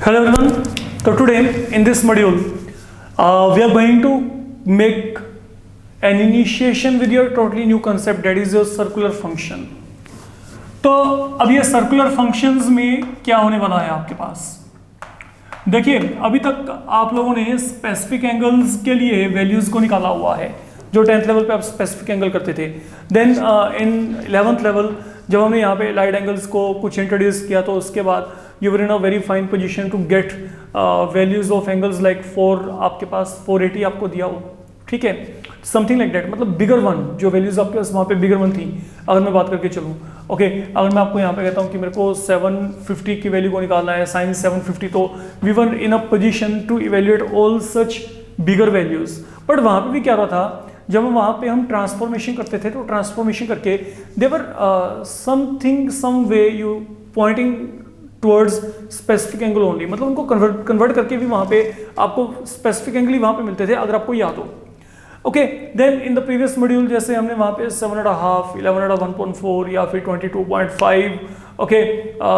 Hello everyone. So today in this module, we are going to make an initiation with your totally new concept, that is your circular function. तो अब ये circular functions में क्या होने वाला है आपके पास? देखिए, अभी तक आप लोगों ने स्पेसिफिक एंगल्स के लिए वैल्यूज को निकाला हुआ है, जो 10th लेवल पे आप स्पेसिफिक एंगल करते थे. देन इन 11th लेवल जब हमने यहाँ पे लाइट एंगल्स को कुछ इंट्रोड्यूस किया, तो उसके बाद you were in a very fine position to get values of angles like 4, आपके पास 480 आपको दिया हो, ठीक है, समथिंग लाइक दैट, मतलब बिगर वन, जो वैल्यूज आपके पास वहाँ पे बिगर वन थी. अगर मैं बात करके चलूँ, ओके, अगर मैं आपको यहाँ पे कहता हूँ कि मेरे को 750 की वैल्यू को निकालना है, साइन 750, तो we were in a position to evaluate all such bigger values. But वहाँ पे भी क्या रहा था, जब वहाँ पे हम ट्रांसफॉर्मेशन करते थे, तो ट्रांसफॉर्मेशन करके there are something some way you pointing towards specific angle only, मतलब उनको कन्वर्ट करके भी वहाँ पे आपको स्पेसिफिक एंगल ही वहाँ पे मिलते थे, अगर आपको याद हो. Okay, then in the previous module जैसे हमने वहाँ पे 7.5, 11.1.4 या फिर 22.5, ओके,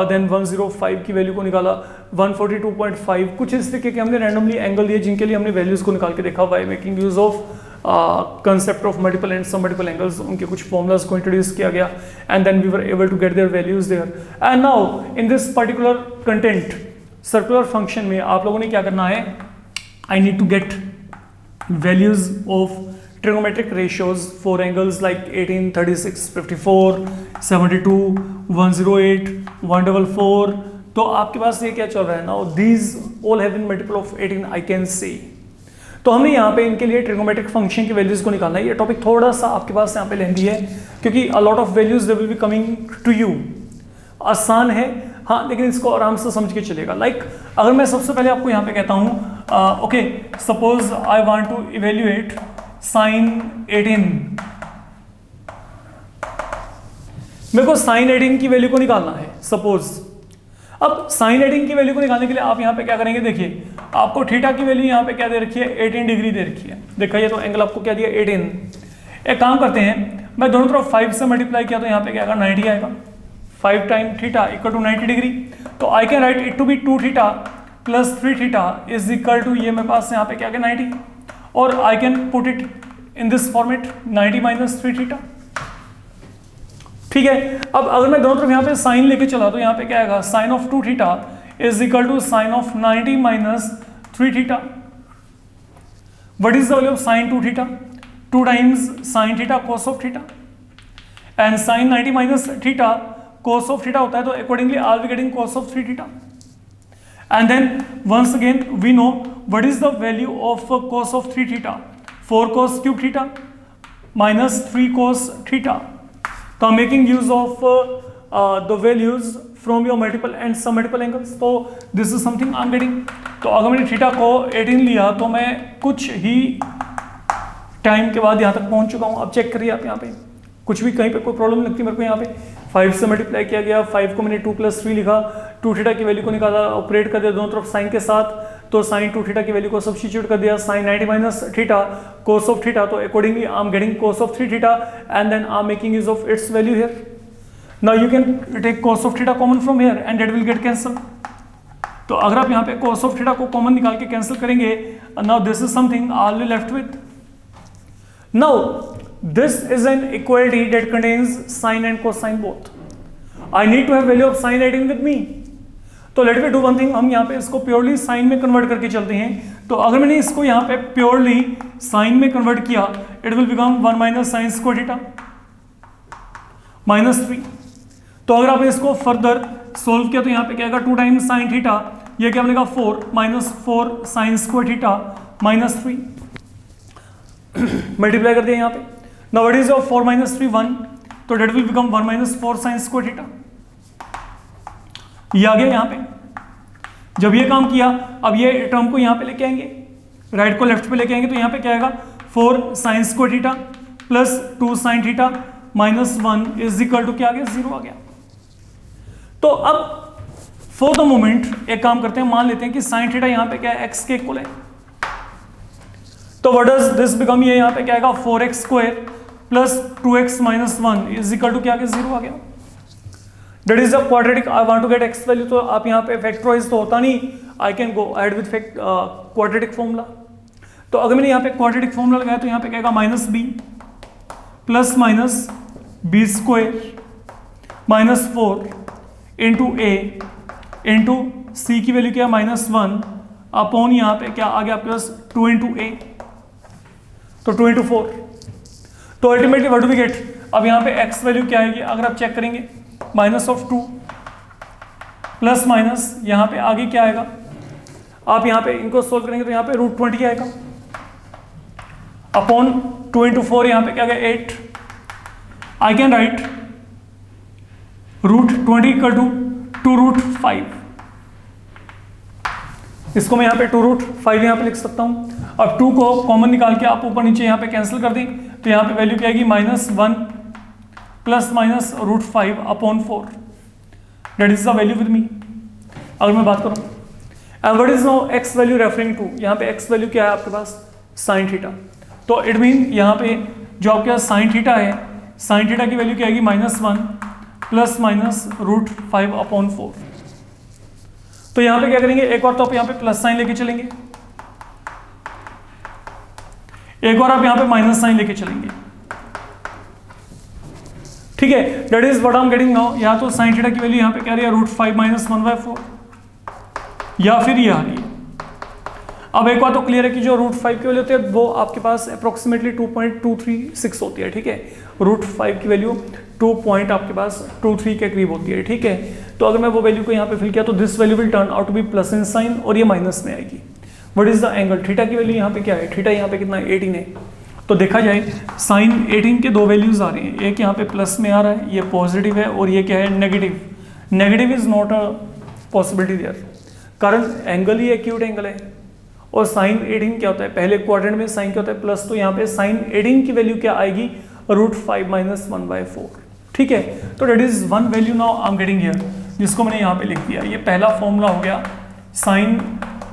देन 105 की वैल्यू को निकाला, 142.5, कुछ इस तरीके के हमने रैंडमली एंगल दिए जिनके लिए हमने वैल्यूज को निकाल के देखा by making use of concept of multiple and some multiple angles. उनके कुछ formulas को introduce किया गया, and then we were able to get their values there. And now in this particular content circular function में आप लोगों ने क्या करना है, I need to get values of trigonometric ratios for angles like 18, 36, 54, 72, 108, 144. तो आपके पास ये क्या चल रहा है? Now these all have been multiple of 18, I can see. तो हमें यहाँ पे इनके लिए ट्रिगोमेट्रिक फंक्शन की वैल्यूज को निकालना है. ये टॉपिक थोड़ा सा आपके पास यहाँ पे लेंदी है, क्योंकि a lot of values they will be coming to you. आसान है हाँ, लेकिन इसको आराम से समझ के चलेगा. लाइक अगर मैं सबसे पहले आपको यहाँ पे कहता हूँ, okay, suppose I want to evaluate sine 18, मेरे को साइन 18 की वैल्यू को निकालना है सपोज. अब साइन 18 की वैल्यू को निकालने के लिए आप यहाँ पे क्या करेंगे, देखिए आपको थीटा की वैल्यू यहाँ पे क्या दे रखी है, 18 डिग्री दे रखी है. देखा, ये तो एंगल आपको क्या दिया, 18. एक काम करते हैं, मैं दोनों तरफ 5 से मल्टीप्लाई किया तो यहाँ पे क्या आएगा, 90 आएगा. 5 time theta equal to 90 degree. तो I can write it to be 2 theta plus 3 theta is equal to, ये मेरे पास यहाँ पे क्या गया 90, और I can put it in this format 90 minus 3 theta. ठीक है, अब अगर मैं दोनों तरफ यहाँ पे साइन लेके चला तो यहाँ पे क्या आएगा, sine of 2 theta is equal to sine of 90 minus 3 theta. What is the value of sine 2 theta? 2 times sine theta cos of theta, and sine 90 minus theta cos of theta होता है, तो accordingly I will be getting cos of 3 theta. And then once again we know what is the value of cos of 3 theta, 4 cos cube theta minus 3 cos theta. So I'm making use of the values from your multiple and some multiple angles. So this is something I'm getting. तो अगर मैंने theta को 18 लिया तो मैं कुछ ही time के बाद यहाँ तक पहुँच चुका हूँ. अब चेक करिए आप यहाँ पे, कुछ भी कहीं पे कोई प्रॉब्लम लगती है मेरे को. यहाँ पे 5 से मल्टीप्लाई किया गया, 5 को मैंने 2 + 3 लिखा, 2 थीटा की वैल्यू को निकाला, ऑपरेट कर दिया दोनों तरफ साइन के साथ, तो साइन 2 थीटा की वैल्यू को सब्स्टिट्यूट कर दिया, sine 90 minus theta cos of theta, तो accordingly I am getting cos of 3 theta, and then I am making use of its value here. Now you can take cos of theta common from here and that will get cancel. तो अगर आप यहाँ पे cos of theta को common निकाल के cancel करेंगे, now this is something I will left with. Now this is an equality that contains sine and cosine both. I need to have value of sine 18 with me. तो let me do one thing, हम यहाँ पे इसको purely sign में convert करके चलते हैं. तो अगर मैंने इसको यहाँ पे प्योरली साइन में कन्वर्ट किया, it will become 1 minus sine square theta minus 3. तो अगर आपने इसको फर्दर सोल्व किया तो यहाँ पे क्या आएगा, 2 टाइम्स साइन थीटा, ये क्या बनेगा 4 minus 4 sign square theta minus 3. Multiply कर दिया यहाँ पे. Now what is of 4 minus 3 1, तो that will become 1 minus 4 sin square theta. ये आ गया यहाँ पे. जब ये काम किया, अब ये टर्म को यहाँ पे लेके आएंगे, राइट को लेफ्ट पे लेके आएंगे, तो यहाँ पे क्या आएगा, 4 sin square theta plus 2 sin theta minus 1 is equal to क्या आ गया, 0 आ गया. तो अब फॉर द मोमेंट एक काम करते हैं, मान लेते हैं कि sin theta यहाँ पे क्या है, x के इक्वल है. तो व्हाट डज दिस बिकम, ये यहाँ पे क्या आएगा, 4x square plus 2x minus 1 is equal to क्या आ गया, 0 आ गया. That is the quadratic, I want to get x value, तो आप यहाँ पे फैक्टराइज तो होता नहीं, I can go ahead with quadratic formula. तो अगर मैंने यहाँ पे क्वाड्रेटिक फॉर्मूला लगाया तो यहाँ पे क्या आएगा minus B plus minus B square minus 4 into ए इंटू सी की वैल्यू क्या है -1 अपॉन यहाँ पे क्या आ गया आपके पास 2 इंटू ए, तो 2 इंटू 4, तो ultimately what do we get, अब यहाँ पे x वैल्यू क्या आएगी अगर आप चेक करेंगे -2 प्लस माइनस यहाँ पे आगे क्या आएगा, आप यहाँ पे इनको सोल्व करेंगे तो यहाँ पे √20 आएगा अपॉन 2 इंटू 4, यहाँ पे क्या आएगा 8, I can write √20 equal to 2√5, इसको मैं यहाँ पे 2√5 यहाँ पे लिख सकता हूँ। अब 2 को कॉमन निकाल के आप ऊपर नीचे यहाँ पे कैंसिल कर दें तो यहाँ पे वैल्यू क्या आएगी -1 plus minus √5 upon 4, that is the value with me. अगर मैं बात करूँ and what is now x value referring to, यहाँ पे एक्स वैल्यू क्या है आपके पास साइन थीटा, तो इट मीन यहाँ पे जो आपके पास साइन थीटा है, साइन थीटा की वैल्यू क्या आएगी -1 प्लस माइनस √5 अपॉन 4। तो यहाँ पे क्या करेंगे, एक और तो आप यहाँ पे प्लस साइन लेके चलेंगे, एक और आप यहाँ पे माइनस साइन लेके चलेंगे, ठीक है, that is what I am getting now. या तो साइन थीटा की वैल्यू यहाँ पे क्या रही है √5 - 1/4, या फिर ये आ रही है। अब एक बात तो क्लियर है कि जो √5 की वैल्यू होती है वो आपके पास अप्रोक्सीमेटली 2.236 होती है, ठीक है, √5 की वैल्यू 2 पॉइंट आपके पास 23 के करीब होती है, ठीक है। तो अगर मैं वो वैल्यू को यहाँ पे फिल किया तो this value will turn out to be plus in sine और ये माइनस में आएगी। What is the angle, theta की वैल्यू यहाँ पे क्या है, थीटा यहाँ पे कितना है 18 है, तो देखा जाए साइन 18 के दो वैल्यूज आ रही हैं, एक यहाँ पे प्लस में आ रहा है, ये पॉजिटिव है, और ये क्या है negative. Negative is not a possibility there, कारण एंगल ही एक्यूट एंगल है, और साइन 18 क्या होता है, पहले क्वाड्रेंट में साइन क्या होता है प्लस, तो यहाँ पे साइन 18 की वैल्यू क्या आएगी √5 - 1/4, ठीक है। तो that is one value now I am getting here, जिसको मैंने यहाँ पे लिख दिया। ये पहला फॉर्मूला हो गया, साइन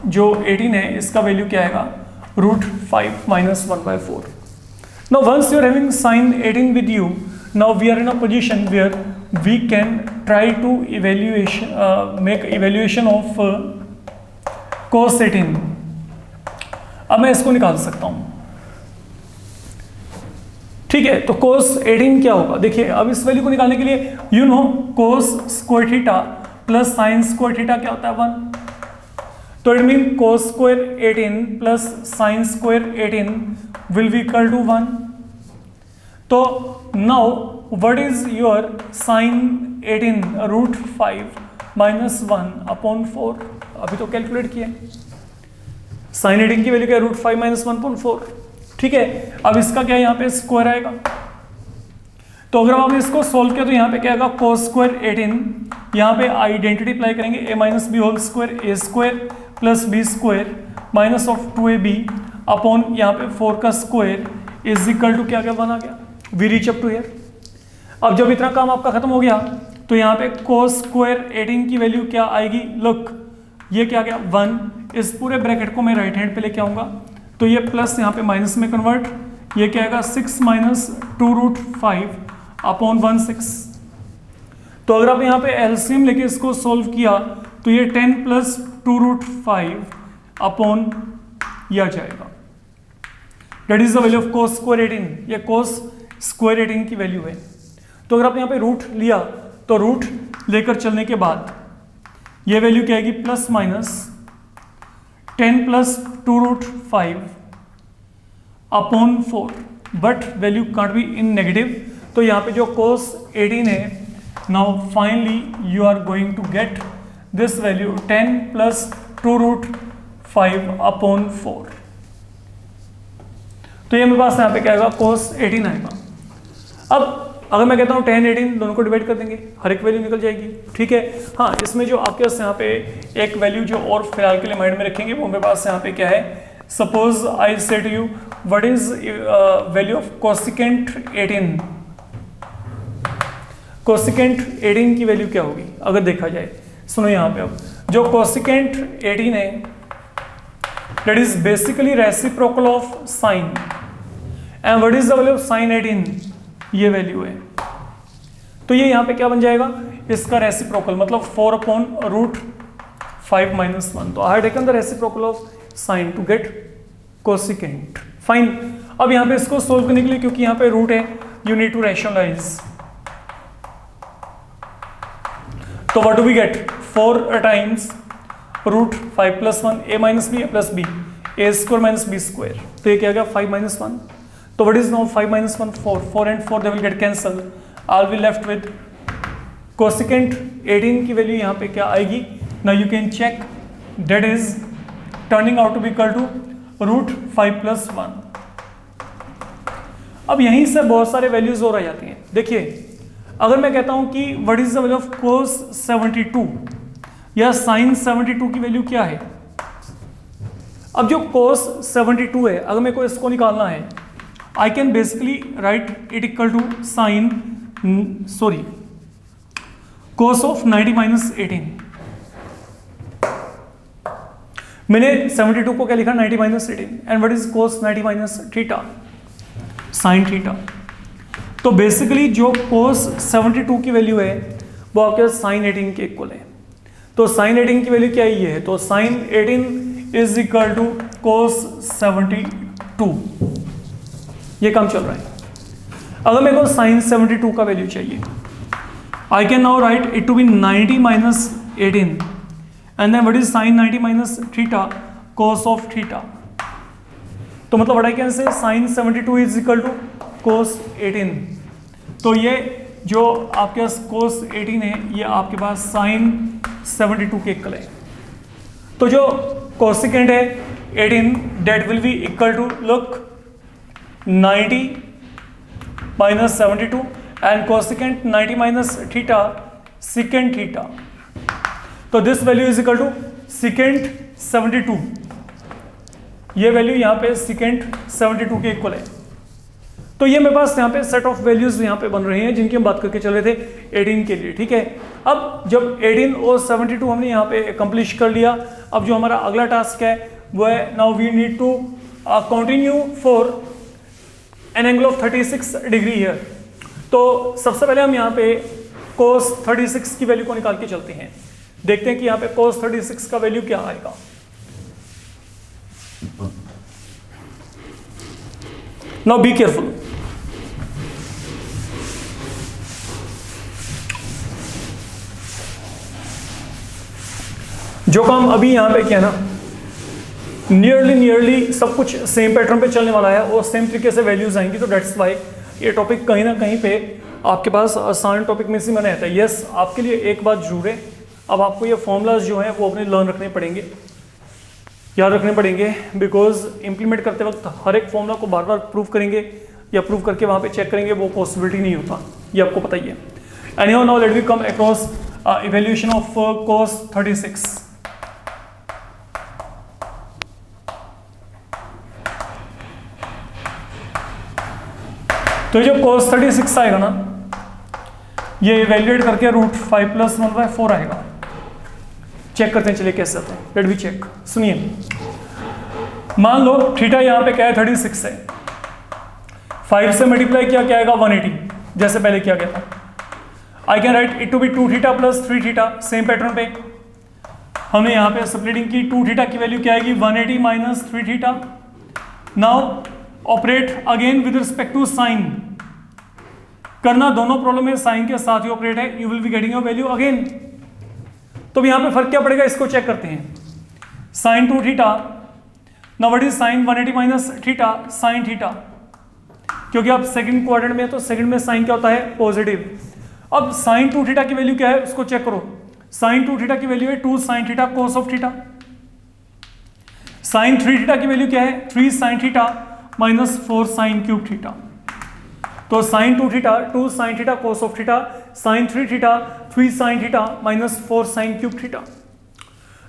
जो 18 है इसका वैल्यू क्या आएगा √5 - 1/4। Now once you are having sine 18 with you, now we are in a position where we can try to make evaluation of cos 18। अब मैं इसको निकाल सकता हूं, ठीक है। तो cos 18 क्या होगा, देखिए अब इस वैल्यू को निकालने के लिए you know cos square theta plus sine square theta क्या होता है 1, तो it mean cos square 18 plus sine square 18 will be equal to 1। तो now what is your sine 18 √5 - 1/4, अभी तो कैलकुलेट किया, साइन 18 की वैल्यू क्या है √5 - 1/4, ठीक है। अब इसका क्या यहाँ पे स्क्वायर आएगा, तो अगर हम इसको सोल्व किया तो यहाँ पे क्या आएगा cos स्क्वायर 18, यहाँ पे आइडेंटिटी अप्लाई करेंगे a - b whole square a square plus b square minus of 2ab upon यहाँ पे 4 का स्क्वायर इज इक्वल टू क्या 1 आ गया, we reach up to here. अब जब इतना काम आपका खत्म हो गया तो यहाँ पे cos स्क्वायर 18 की वैल्यू क्या आएगी, लुक ये क्या गया 1, इस पूरे ब्रैकेट को मैं राइट हैंड पे लेके आऊंगा तो ये प्लस यहाँ पे माइनस में कन्वर्ट, ये क्या आएगा 6 - 2√5 अपॉन 1/6। तो अगर आप यहाँ पे एलसीएम लेके इसको सोल्व किया तो ये 10 + 2√5 अपॉन यह जाएगा, that is the value of cos square 18, ये cos स्क्वायर 18 की वैल्यू है। तो अगर आप यहाँ पे रूट लिया तो रूट लेकर चलने के बाद ये वैल्यू क्या आएगी plus minus 10 + 2√5 upon 4, but value can't be in negative, तो यहाँ पे जो cos 18 है, now finally you are going to get this value 10 + 2√5 upon 4। तो ये मेरे पास यहाँ पे क्या आएगा cos 18 आएगा। अब अगर मैं कहता हूँ 10 18 दोनों को डिवाइड कर देंगे, हर एक वैल्यू निकल जाएगी, ठीक है। हाँ, इसमें जो आपके पास यहाँ पे एक वैल्यू जो और फिलहाल के लिए माइंड में रखेंगे वो मेरे पास यहाँ पे क्या है, suppose I say to you what is value of cosecant 18, cosecant 18 की वैल्यू क्या होगी अगर देखा जाए, सुनो यहाँ पे अब जो कोसिकेंट 18 है that is basically reciprocal of sign, and what is the value of sine 18, ये वैल्यू है। तो ये यहाँ पे क्या बन जाएगा, इसका रेसिप्रोकल मतलब 4/√5 - 1। तो I have taken the reciprocal of sine to get cosecant. Fine. अब यहाँ पे इसको सोल्व करने के लिए, क्योंकि यहाँ पे रूट है, यू नीड टू रैशनलाइज। तो what do we get? 4 times √5 + 1 a - b a + b a² - b²। तो ये क्या गया? 5 - 1। तो what is now 5 - 1? 4। 4 and 4 they will get cancelled. I'll be left with cosecant 18 की वैल्यू यहाँ पे क्या आएगी? Now you can check, that is turning out to be equal to √5 + 1। अब यहीं से बहुत सारे वैल्यूज और आ जाती हैं। देखिए, अगर मैं कहता हूं कि what is the value of cos 72 या sin 72 की वैल्यू क्या है? अब जो cos 72 है, अगर मेरे को इसको निकालना है, I can basically write it equal to sine cos of 90 - 18। मैंने 72 को क्या लिखा? 90 - 18। And what is cos 90 - theta? Sine theta. तो बेसिकली जो cos 72 की वैल्यू है वो आपके साइन 18 के इक्वल है। तो साइन 18 की वैल्यू क्या है? ये है। तो sine 18 is equal to cos 72। ये काम चल रहा है। अगर मेरे को साइन 72 का वैल्यू चाहिए, I can now write it to be 90 - 18 and then what is sine 90 - theta? cos of theta. तो मतलब what I can say, sine 72 is equal to cos 18। तो ये जो आपके पास cos 18 है, ये आपके पास साइन 72 के इक्वल है। तो जो कोसिकेंट है 18, that will be equal to look 90 - 72 and cosecant 90 - theta secant theta. तो this value is equal to secant 72। ये वैल्यू यहाँ पे secant 72 के इक्वल है। तो ये मेरे पास यहाँ पे सेट ऑफ वैल्यूज यहाँ पे बन रहे हैं जिनकी हम बात करके चल रहे थे 18 के लिए। ठीक है, अब जब 18 और 72 हमने यहाँ पे अकम्प्लिश कर लिया, अब जो हमारा अगला टास्क है वो है, now we need to continue for an angle of 36 degree here. तो सबसे पहले हम यहाँ पे cos 36 की वैल्यू को निकाल के चलते हैं। देखते हैं कि यहाँ पे cos 36 का वैल्यू क्या आएगा। Now be careful. जो काम अभी यहाँ पे किया ना, नियरली सब कुछ सेम पैटर्न पे चलने वाला है और सेम तरीके से वैल्यूज आएंगी। तो डेट्स वाई ये टॉपिक कहीं ना कहीं पे आपके पास आसान टॉपिक में से मैंने आता है। यस, आपके लिए एक बात जरूर है, अब आपको ये फॉर्मूलाज जो हैं वो अपने लर्न रखने पड़ेंगे, याद रखने पड़ेंगे, बिकॉज इंप्लीमेंट करते वक्त हर एक फॉर्मूला को बार बार प्रूव करेंगे या प्रूव करके वहाँ पे चेक करेंगे, वो पॉसिबिलिटी नहीं होता, ये आपको पता ही है। Anyhow, now let we come across evaluation of cos 36। तो जो cos 36 आएगा ना, ये इवैल्यूएट करके √5 + 1/4 आएगा। चेक करते हैं, चलिए कैसे आते हैं, लेट वी चेक। सुनिए, मान लो थीटा यहाँ पे क्या है 36 है, 5 से मल्टीप्लाई किया क्या आएगा 180, जैसे पहले किया गया था। I can write it to be 2 theta + 3 theta. Same pattern पे हमने यहाँ पे स्प्लिटिंग की, 2 थीटा की वैल्यू क्या आएगी 180 - 3 theta. Now operate again with respect to sine, करना दोनों प्रॉब्लम में साइन के साथ ही ऑपरेट है, you will be getting your value again. तो यहाँ पे फर्क क्या पड़ेगा, इसको चेक करते हैं। Sine 2 theta, now what is sine 180 - theta sine theta, क्योंकि आप सेकंड क्वाड्रेंट में है तो सेकंड में साइन क्या होता है पॉजिटिव। अब साइन 2 थीटा की वैल्यू क्या है उसको चेक करो। साइन 2 थीटा की वैल्यू है 2 sin theta cos of theta. Sine 3 theta की वैल्यू क्या है 3 sin theta -4 sin cube theta. तो sine 2 theta 2 sin theta cos of theta, sine 3 theta 3 sin theta -4 sin cube theta.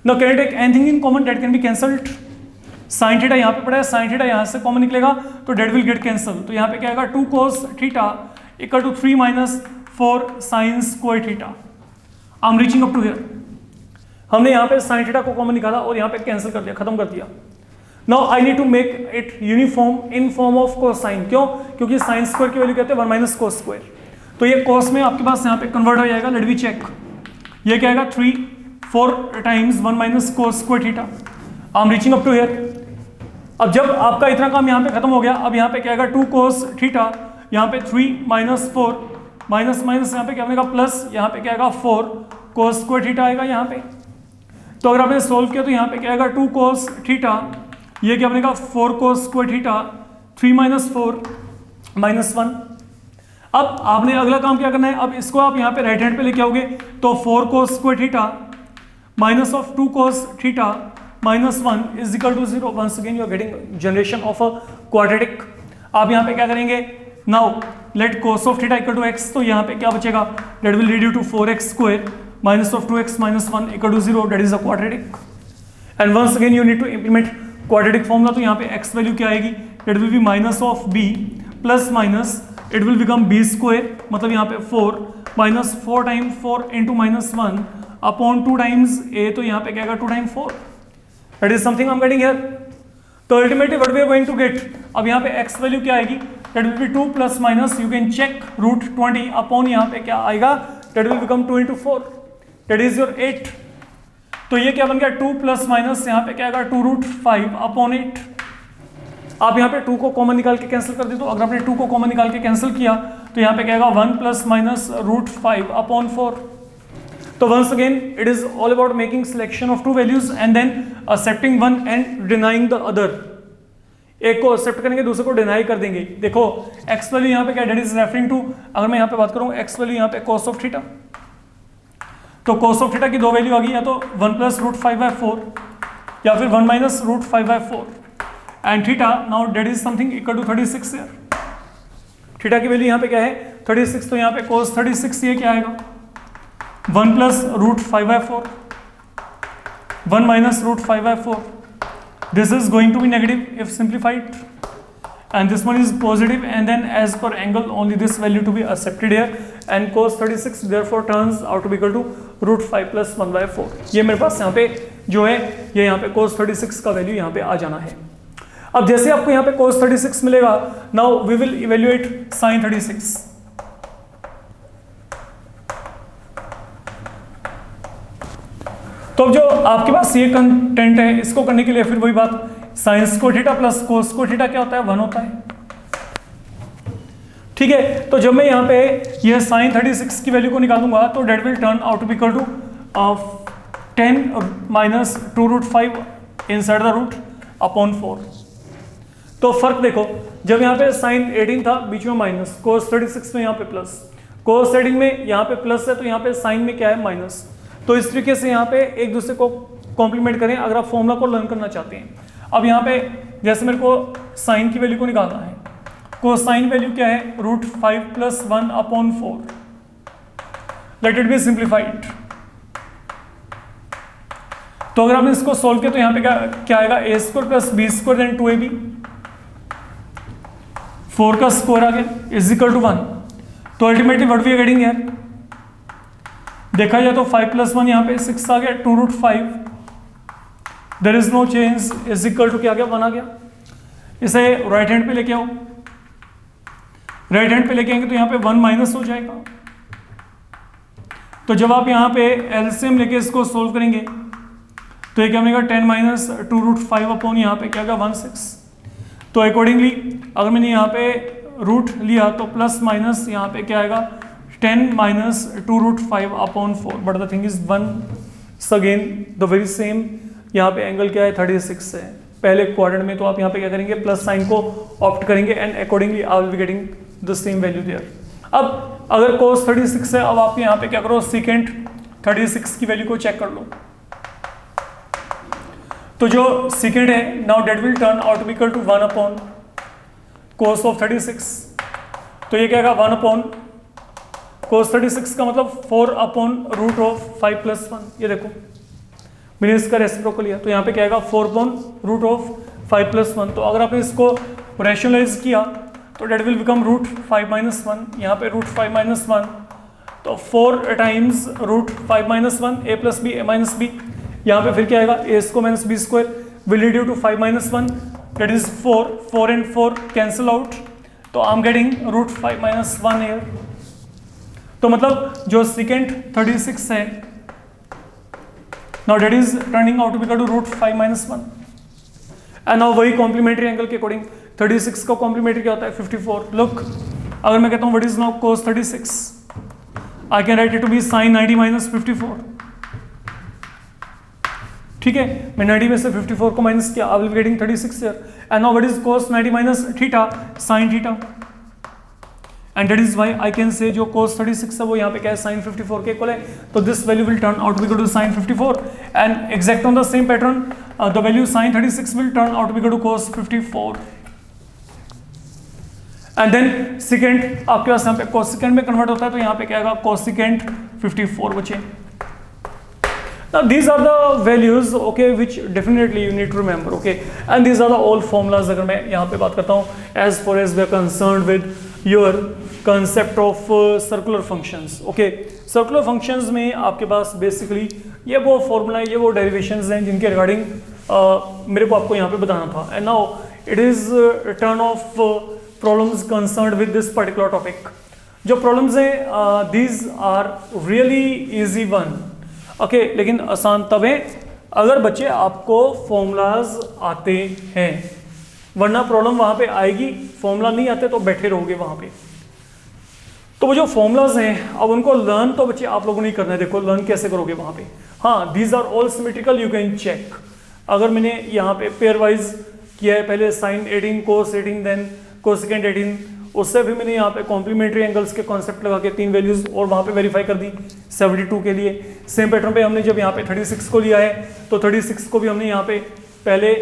Now can take anything in common, that can be cancelled. Sine theta यहाँ पे पड़ा है, sine theta यहाँ से common निकलेगा तो that will get cancel. तो यहाँ पे क्या आएगा 2 cos theta equal to 3 -4 sin square theta. I am reaching up to here. हमने यहाँ पे साइन थीटा को कॉमन निकाला और यहाँ पे कैंसिल कर दिया, खत्म कर दिया। Now I need to make it uniform in form of cosine. क्यों? क्योंकि साइन स्क्वायर की वैल्यू कहते हैं 1 - cos स्क्वायर। तो ये cos में आपके पास यहाँ पे कन्वर्ट हो जाएगा, लेट वी चेक। ये क्या आएगा 4 times 1 minus cos square theta. I am reaching up to here. अब जब आपका इतना काम यहाँ पे खत्म हो गया, अब यहाँ पे क्या आएगा 2 cos थीटा, यहाँ पे 3 माइनस 4 माइनस माइनस यहाँ पे क्या बनेगा प्लस, यहाँ पे क्या आएगा 4 cos स्क्वायर थीटा आएगा यहाँ पे। तो अगर आपने सोल्व किया तो यहाँ पे क्या आएगा 2 cos थीटा, ये क्या बनेगा 4 cos square theta, 3 minus 4 minus 1। अब आपने अगला काम क्या करना है, अब इसको आप यहाँ पे राइट हैंड पे लेके आओगे तो 4 cos square theta minus of 2 cos theta minus 1 is equal to 0। Once again you are getting generation of a quadratic. आप यहाँ पे क्या करेंगे, now let cos of theta equal to x, तो यहाँ पे क्या बचेगा, that will lead you to 4x square minus of 2x minus 1 equal to 0, that is a quadratic. And once again you need to implement quadratic formula, तो यहाँ पे x value क्या आएगी, that will be minus of b plus minus it will become b square, मतलब यहाँ पे 4 minus 4 time 4 into minus 1 upon 2 times a, तो यहाँ पे क्या आएगा 2 time 4, that is something I am getting here. तो ultimately what we are going to get, अब यहाँ पे x वैल्यू क्या आएगी, that will B 2 plus minus you can check root 20 upon यहाँ पे क्या आएगा, that will become 2 into 4, that is your 8। तो ये क्या बन गया 2 प्लस माइनस यहाँ पे क्या आएगा 2 रूट 5 अपॉन 8। आप यहाँ पे 2 को कॉमन निकाल के कैंसिल कर दे, तो अगर आपने 2 को कॉमन निकाल के कैंसिल किया तो यहाँ पे क्या आएगा 1 प्लस माइनस रूट 5 अपॉन 4। तो once again it is all about making selection of 2 values and then accepting one and denying the other. एक को एक्सेप्ट करेंगे, दूसरे को डिनाई कर देंगे। देखो x वैल्यू यहाँ पे क्या, दैट इज रेफरिंग टू, अगर मैं यहाँ पे बात करूँ x वैल्यू यहाँ पे cos ऑफ थीटा, तो cos ऑफ थीटा की 2 वैल्यू आ गई, या तो 1 प्लस रूट 5/4 या फिर 1 minus root 5/4 and theta now that is something equal to 36 here. Theta की वैल्यू यहाँ पे क्या है 36, तो यहाँ पे cos 36 ये क्या आएगा 1 plus root 5/4 1 minus root 5/4। This is going to be negative if simplified, and this one is positive, and then as per angle only this value to be accepted here, and cos 36 therefore turns out to be equal to root 5 plus 1/4। ये मेरे पास यहाँ पे जो है ये यहाँ पे cos 36 का वैल्यू यहाँ पे आ जाना है। अब जैसे आपको यहाँ पे cos 36 मिलेगा, now we will evaluate sin 36। तो जो आपके पास ये कंटेंट है, इसको करने के लिए फिर वही बात, sin square theta plus cos square theta क्या होता है 1 होता है, ठीक है। तो जब मैं यहाँ पे ये sin 36 की वैल्यू को निकालूंगा तो that will turn out to be equal to 10 minus 2 root 5 inside the root upon 4। तो फर्क देखो, जब यहाँ पे sin 18 था बीच में माइनस, cos 36 में यहाँ पे प्लस, cos 18 में यहाँ पे प्लस है तो यहाँ पे sin में क्या है माइनस। तो इस तरीके से यहाँ पे एक दूसरे को कॉम्प्लीमेंट करें अगर आप फॉर्मूला को लर्न करना चाहते हैं। अब यहाँ पे जैसे मेरे को साइन की वैल्यू को निकालना है, कोसाइन वैल्यू क्या है root 5 plus 1 upon 4, let it be simplified. तो अगर आपने इसको सोल्व किया तो यहाँ पे क्या आएगा ए square plus B square then 2ab, 4 का स्क्वायर आ गया इज इक्वल टू 1। तो ultimately what we are getting here, देखा जाए तो 5 प्लस 1 यहाँ पे 6 आ गया, 2 root 5, there is no change is equal to क्या आ गया 1 आ गया। इसे राइट हैंड पे लेके आओ, राइट हैंड पे लेके आएंगे तो यहाँ पे 1 माइनस हो जाएगा। तो जब आप यहाँ पे एलसीएम लेके इसको सोल्व करेंगे तो ये क्या बनेगा 10 माइनस 2 रूट 5 अपॉन यहाँ पे क्या होगा 16। तो अकॉर्डिंगली अगर मैंने यहाँ पे रूट लिया तो प्लस माइनस यहाँ पे क्या आएगा 10 minus 2 root 5 upon 4, but the thing is once again the very same. यहाँ पे एंगल क्या है 36 है पहले क्वाड्रेंट में, तो आप यहाँ पे क्या करेंगे प्लस साइन को ऑप्ट करेंगे and accordingly I will be getting the same value there. अब अगर cos 36 है, अब आप यहाँ पे क्या करो सीकेंट 36 की वैल्यू को चेक कर लो। तो जो सीकेंट है now that will turn out to be equal to 1 upon cos of 36। तो ये क्या आएगा 1 अपॉन cos 36 का मतलब 4 अपॉन रूट ऑफ 5 प्लस 1। ये देखो मैंने इसका रेसिप्रोकल लिया तो यहाँ पे क्या आएगा 4 अपॉन रूट ऑफ 5 प्लस 1। तो अगर आपने इसको रैशनलाइज किया तो that will become root 5 minus 1, यहाँ पे रूट 5 माइनस 1, तो 4 times root 5 minus 1 A plus B A minus B, यहाँ पे फिर क्या आएगा ए square minus B square will lead you to 5 minus 1 that is 4 and 4 cancel out, तो I am getting root 5 minus 1 here. तो मतलब जो सेकेंड 36 है, now that is turning out to be equal to √5 - 1 and now वही complementary angle के according 36 का complementary क्या होता है 54। लुक, अगर मैं कहता हूं what is now cos 36, I can write it to be sin 90 - 54। ठीक है, मैं 90 में से 54 को माइनस किया, आई will be getting 36 here and now what is cos 90 - theta sin theta and that is why I can से जो cos 36 है वो यहाँ पे क्या है sin 54 के इक्वल है। तो this value will turn out to be equal to sin 54 and exact on the same pattern the value sin 36 will turn out to be equal to cos 54 and then second आपके पास यहाँ पे cosecant में convert होता है, तो यहाँ पे क्या आएगा कोसिकेंड 54 बचे। Now these are the values, okay, which definitely you need to remember, okay, and these are the all formulas। अगर मैं यहाँ पे बात करता हूँ as far as we are concerned with your concept of circular functions, okay, circular functions में आपके पास basically ये वो formula है, ये वो derivations हैं जिनके regarding मेरे को आपको यहाँ पे बताना था। And now it is turn of problems concerned with this particular topic। जो problems हैं these are really easy one, okay लेकिन आसान तब है अगर बच्चे आपको फॉर्मूलाज आते हैं, वरना प्रॉब्लम वहां पे आएगी, फॉर्मूला नहीं आते तो बैठे रहोगे वहां पे। तो वो जो फॉर्मूलाज हैं अब उनको लर्न तो बच्चे आप लोगों ने करना है। देखो लर्न कैसे करोगे वहां पे, हाँ these are all symmetrical, you can check. अगर मैंने यहाँ पे पेयर वाइज किया है, पहले sin 18 cos 18 देन कोसेकेंड 18, उससे भी मैंने यहाँ पे कॉम्प्लीमेंट्री एंगल्स के कॉन्सेप्ट लगा के 3 वैल्यूज और वहाँ पे वेरीफाई कर दी 72 के लिए। सेम पैटर्न पे हमने जब यहाँ पे 36 को लिया है तो 36 को भी हमने यहाँ पे पहले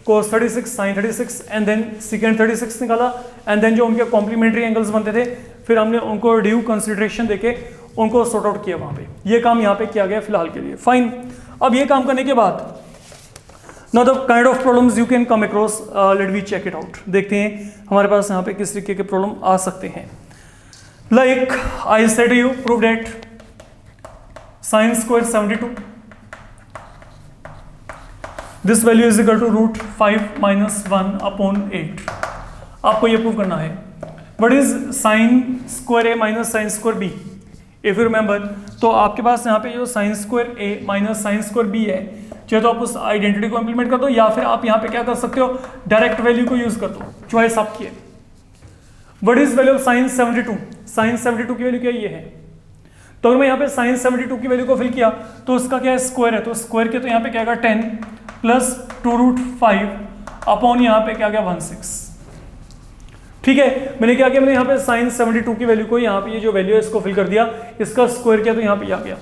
cos 36 sin 36 and then second 36 निकाला एंड देन जो उनके कॉम्प्लीमेंट्री एंगल्स बनते थे फिर हमने उनको ड्यू कंसिडरेशन देके उनको सॉर्ट आउट किया वहाँ पे। ये काम यहाँ पे किया गया फिलहाल के लिए, फाइन। अब ये काम करने के बाद Now the kind of problems you can come across, let me check it out। देखते हैं हमारे पास यहाँ पे किस तरीके के प्रॉब्लम आ सकते हैं। Like I said to you, prove that sin square 72, this value is equal to √5 - 1 upon 8। आपको ये प्रूव करना है। What is sin square a minus sin square b? If you remember, तो आपके पास यहाँ पे जो sin square a minus sin square b है, चाहे तो आप उस आइडेंटिटी को इंप्लीमेंट कर दो या फिर आप यहाँ पे क्या कर सकते हो, डायरेक्ट वैल्यू को यूज कर दो, चॉइस आपकी है। What is value of sin 72? sin 72 की वैल्यू क्या ये है, तो अगर मैं यहाँ पे sin 72 की वैल्यू को फिल किया तो उसका क्या है स्क्वायर है, तो स्क्वायर के तो यहाँ पे क्या आएगा 10 प्लस 2√5 अपॉन यहाँ पे क्या गया 16। ठीक है, मैंने क्या किया, मैंने यहाँ पे sin 72 की वैल्यू को यहाँ पे ये जो वैल्यू है इसको फिल कर दिया, इसका स्क्वायर किया तो यहाँ पे आ गया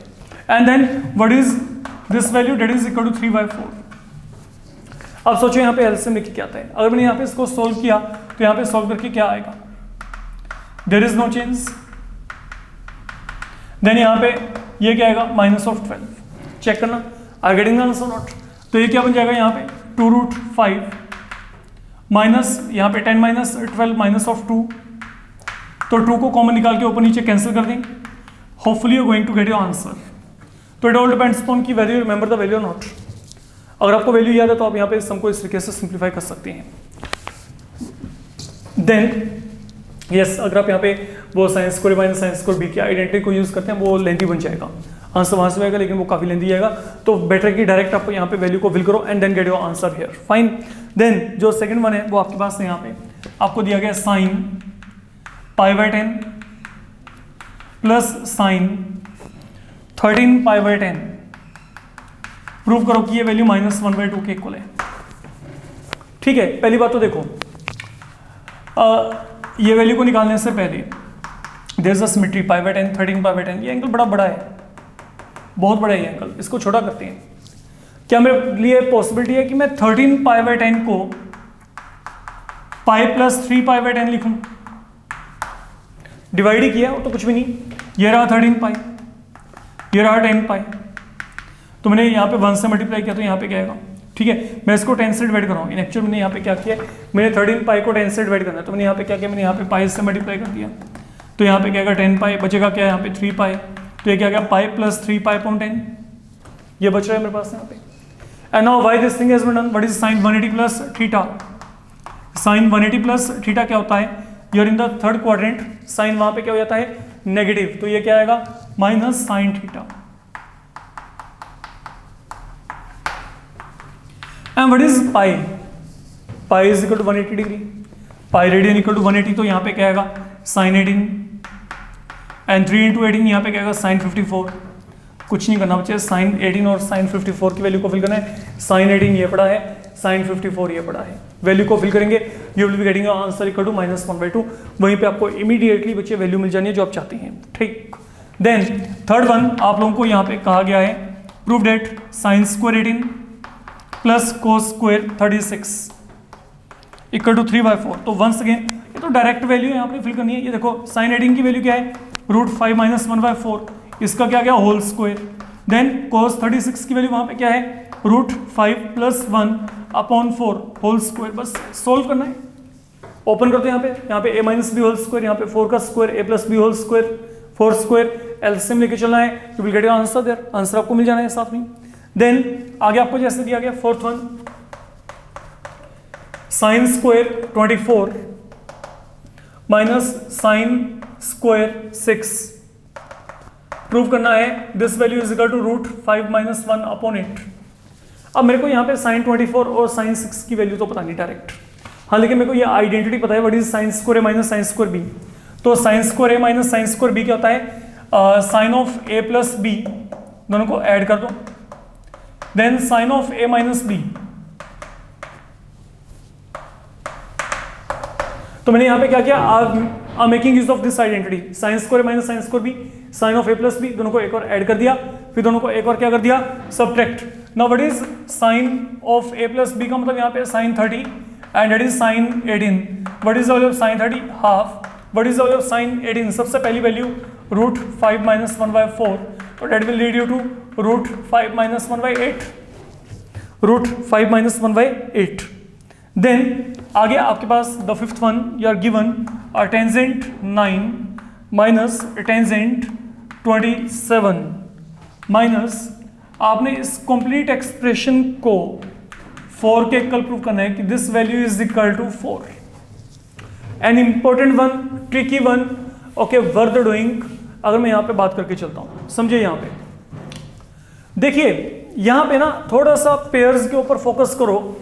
and then what is this value that is equal to 3/4। अब सोचो यहाँ पे एलसीएम लिख के क्या आता है। अगर मैंने यहाँ पे इसको सोल्व किया तो यहाँ पे सोल्व करके क्या आएगा, there is no change. Then यहाँ पे ये क्या आएगा -12। चेक करना आर गेटिंग आंसर नॉट। तो ये क्या बन जाएगा यहाँ पे 2√5 माइनस यहाँ पे 10 - 12 -2, तो 2 को कॉमन निकाल के ऊपर नीचे कैंसिल कर देंगे। Hopefully you going to get your answer. तो इट ऑल डिपेंड्स अपॉन की value remember the value not. अगर आपको वैल्यू याद है तो आप यहाँ पे सम को इस तरीके से सिंप्लीफाई कर सकते हैं। देन यस, अगर आप यहाँ पे वो sin square minus sin square b की आइडेंटिटी को यूज करते हैं वो लेंथी बन जाएगा, आंसर वहां से आएगा लेकिन वो काफी लेंथी आएगा। तो बेटर कि डायरेक्ट आप यहाँ पे वैल्यू को फिल करो and then get your answer here, fine. Then जो सेकंड वन है वो आपके पास है, यहाँ पे आपको दिया गया sin π/10 प्लस sin 13 π/10। प्रूव करो कि ये वैल्यू -1/2 के इक्वल है। ठीक है, पहली बात तो देखो ये वैल्यू को निकालने से पहले देयर इज अ सिमेट्री π/10 13 π/10। ये एंगल बड़ा बड़ा है, बहुत बड़ा है ये एंगल, इसको छोटा करते हैं। क्या मेरे लिए पॉसिबिलिटी है कि मैं 13 π/10 को पाई प्लस 3 π/10 लिखूं? डिवाइड ही किया तो कुछ भी नहीं, ये रहा 13 पाई, ये रहा 10 पाई, तो मैंने यहाँ पे 1 से मल्टीप्लाई किया तो यहाँ पे क्या आएगा। ठीक है, मैं इसको 10 से डिवाइड कर रहा हूँ। इन एक्चुअल मैंने यहाँ पे क्या किया, मैंने 13 पाई को 10 से डिवाइड करना है, तो मैंने यहाँ पे क्या किया, मैंने यहाँ पे पाई से मल्टीप्लाई कर दिया, तो यहाँ पे क्या आएगा 10 पाई, बचेगा क्या यहाँ पे 3 पाई, तो ये क्या गया पाई प्लस 3 पाई अपॉन 10, ये बच रहा है मेरे पास यहाँ पे। And now why this thing has been done, what is sin 180 plus theta. sin 180 plus theta क्या होता है, you're in the third quadrant, sine वहाँ पे क्या हो जाता है नेगेटिव, तो ये क्या आएगा minus sine theta. And what is pi? Pi is equal to 180 degree, pi radian equal to 180, तो यहाँ पे क्या आएगा साइन 18 एंड 3 इंटू 18 यहाँ पे क्या आएगा साइन 54। कुछ नहीं करना बच्चे, साइन 18 और साइन 54 की वैल्यू को फिल करना है। साइन 18 ये पड़ा है, साइन 54 ये पड़ा है, वैल्यू को फिल करेंगे, you will be getting answer equal to -1/2। वहीं पे आपको इमीडिएटली बच्चे वैल्यू मिल जानी है जो आप चाहते हैं, ठीक। देन थर्ड वन आप लोगों को यहाँ पे कहा गया है prove that sine square 18 plus cos square 36 equal to 3/4। तो वंस अगेन ये तो डायरेक्ट वैल्यू यहाँ पे फिल करनी है। ये देखो साइन 18 की वैल्यू क्या है √5 - 1/4, इसका क्या गया होल स्क्वायर। देन कोस 36 की वैल्यू वहाँ पे क्या है √5 + 1/4 होल स्क्वायर। बस सोल्व करना है, ओपन करते हैं यहाँ पे a - b होल स्क्वायर, यहाँ पे 4 का square a + b whole square 4 square, LCM लेके चलना है, you will get answer there, answer आपको मिल जाना है साथ में। देन आगे आपको जैसे दिया गया fourth one sine square 24 minus sine square 6 prove करना है this value is equal to √5 - 1/8। अब मेरे को यहाँ पे साइन 24 और साइन 6 की वैल्यू तो पता नहीं डायरेक्ट, हाँ लेकिन मेरे को ये आइडेंटिटी पता है what is sine square a minus sine square b। तो sine square a minus sine square b क्या होता है साइन ऑफ a + b, दोनों को ऐड कर दो, then sine of a - b। तो मैंने यहाँ पे क्या किया, I making use of this identity sine square minus sine square b, sine of a + b, दोनों को एक और ऐड कर दिया, फिर दोनों को एक और क्या कर दिया subtract. Now what is sine of a + b का मतलब यहाँ पे sine 30 and that is sine 18। What is the value of sine 30 half, what is the value of sine 18 सबसे पहली वैल्यू √5 - 1/4, तो that will lead you to √5 - 1/8, √5 - 1/8। Then आगे आपके पास the fifth one you are given tangent 9 minus tangent 27 minus आपने इस complete expression को 4 के इक्वल प्रूव करना है कि this value is equal to 4। An important one, tricky one, okay worth doing. अगर मैं यहाँ पे बात करके चलता हूँ, समझिए यहाँ पे देखिए, यहाँ पे ना थोड़ा सा पेयर्स के ऊपर फोकस करो,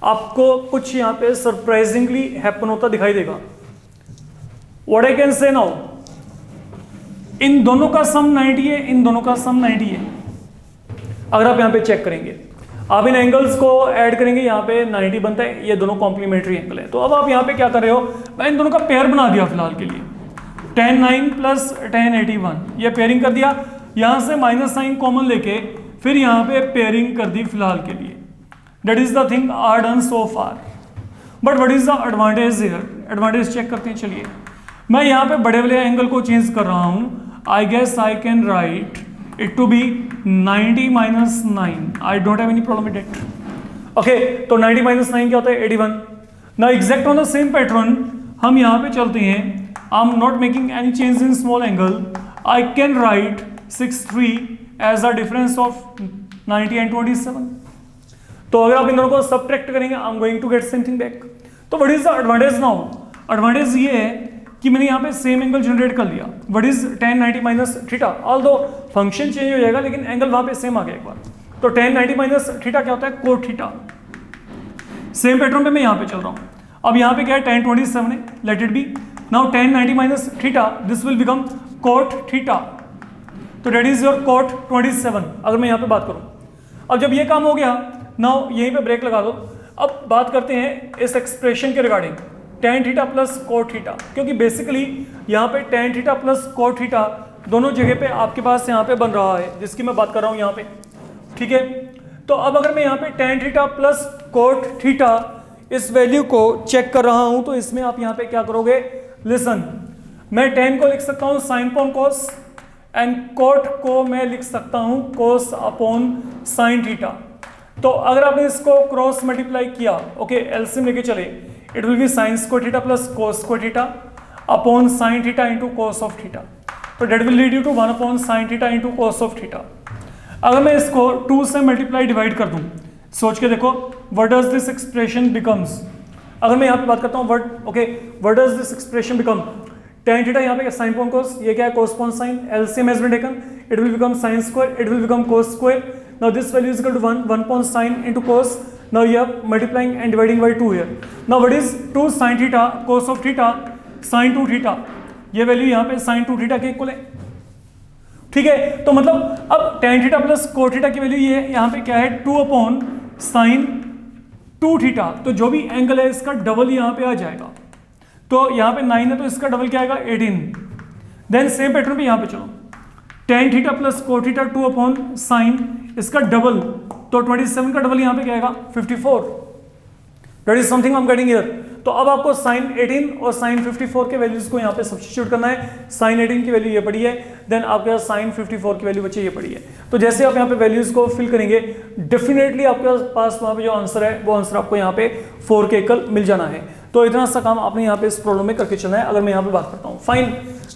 आपको कुछ यहाँ पे सरप्राइजिंगली हैपन होता दिखाई देगा। What I can say now, इन दोनों का सम 90 है, इन दोनों का सम 90 है। अगर आप यहाँ पे चेक करेंगे, आप इन एंगल्स को ऐड करेंगे, यहाँ पे 90 बनता है, ये दोनों कॉम्प्लीमेंट्री एंगल है। तो अब आप यहाँ पे क्या कर रहे हो, मैं इन दोनों का पेयर बना दिया फिलहाल के लिए, tan 9 + tan 81, ये पेयरिंग कर दिया, यहाँ से माइनस साइन कॉमन लेके फिर यहाँ पे पेयरिंग कर दी फिलहाल के लिए। That is the thing are done so far. But what is the advantage here? Advantage check करते हैं, चलिए मैं यहाँ पे बड़े वाले एंगल को चेंज कर रहा हूँ। I guess I can write it to be 90 - 9. I don't have any problem with it. Okay, तो 90 - 9 क्या होता है 81. Now exact on the same pattern हम यहाँ पे चलते हैं। I'm not making any change in small angle. I can write 63 as a difference of 90 and 27. तो अगर आप इन दोनों को सब्ट्रैक्ट करेंगे, I am going to get same thing back. तो what is the advantage now, advantage ये है कि मैंने यहाँ पे सेम एंगल जनरेट कर लिया। What is tan 90 - theta, although function change हो जाएगा लेकिन एंगल वहां पे सेम आ गया एक बार। तो tan 90 - थीटा क्या होता है कोट थीटा। सेम पैटर्न पे मैं यहाँ पे चल रहा हूँ। अब यहाँ पे क्या है tan 27 है, late it B. Now tan 90 - theta this will become cot theta, तो दैट इज योर कोट 27। अगर मैं यहाँ पे बात करूँ, अब जब ये काम हो गया, नाउ यहीं पे ब्रेक लगा दो। अब बात करते हैं इस एक्सप्रेशन के regarding tan theta plus cot theta, क्योंकि बेसिकली यहाँ पे tan theta plus cot theta दोनों जगह पे आपके पास यहाँ पे बन रहा है, जिसकी मैं बात कर रहा हूँ यहाँ पे, ठीक है। तो अब अगर मैं यहाँ पे tan theta plus cot theta इस वैल्यू को चेक कर रहा हूँ, तो इसमें आप यहाँ पे क्या करोगे, लिसन, मैं tan को लिख सकता हूँ sine upon cos and cot को मैं लिख सकता हूँ कोस अपॉन साइन थीटा। तो अगर आपने इसको क्रॉस मल्टीप्लाई किया, ओके एलसीएम लेके चले, it will be sine square theta plus cos square theta upon sine theta into cos of theta, तो that will lead you to 1 upon sine theta into cos of theta. अगर मैं इसको 2 से multiply divide कर दूं, सोच के देखो what does this expression becomes. अगर मैं यहाँ पे बात करता हूँ what does this expression become, tan theta यहाँ पे साइन अपॉन कोस, ये क्या है cos upon sine, LCM has been taken, it will become sine square, it will become cos square. Now this value is equal to 1 upon sine into cos. Now you are multiplying and dividing by 2 here. Now what is 2 sin theta cos of theta sin 2 theta, ये value यहाँ पे sin 2 theta के equal है. ठीक है, तो मतलब अब tan theta plus cos theta की वैल्यू ये यहाँ पे क्या है 2 अपॉन साइन 2 थीटा. तो जो भी एंगल है इसका डबल यहाँ पे आ जाएगा. तो यहाँ पे 9 है तो इसका डबल क्या आएगा 18. देन सेम पैटर्न पे यहाँ पे चलो, tan theta plus cos theta 2 upon sine, इसका डबल तो 27 का डबल यहाँ पे क्या आएगा 54. That is something I am getting here. तो अब आपको sin 18 और sin 54 के वैल्यूज को यहाँ पे सब्स्टिट्यूट करना है. sin 18 की वैल्यू ये पड़ी है, देन आपके पास sin 54 की वैल्यू बची ये पड़ी है. तो जैसे आप यहाँ पे वैल्यूज को फिल करेंगे डेफिनेटली आपके पास वहाँ पे जो आंसर है वो आंसर आपको यहाँ पे 4 के इक्वल मिल जाना है. तो इतना सा काम आपने यहाँ पे इस प्रॉब्लम में करके चलना है. अगर मैं यहाँ पे बात करता हूँ फाइन,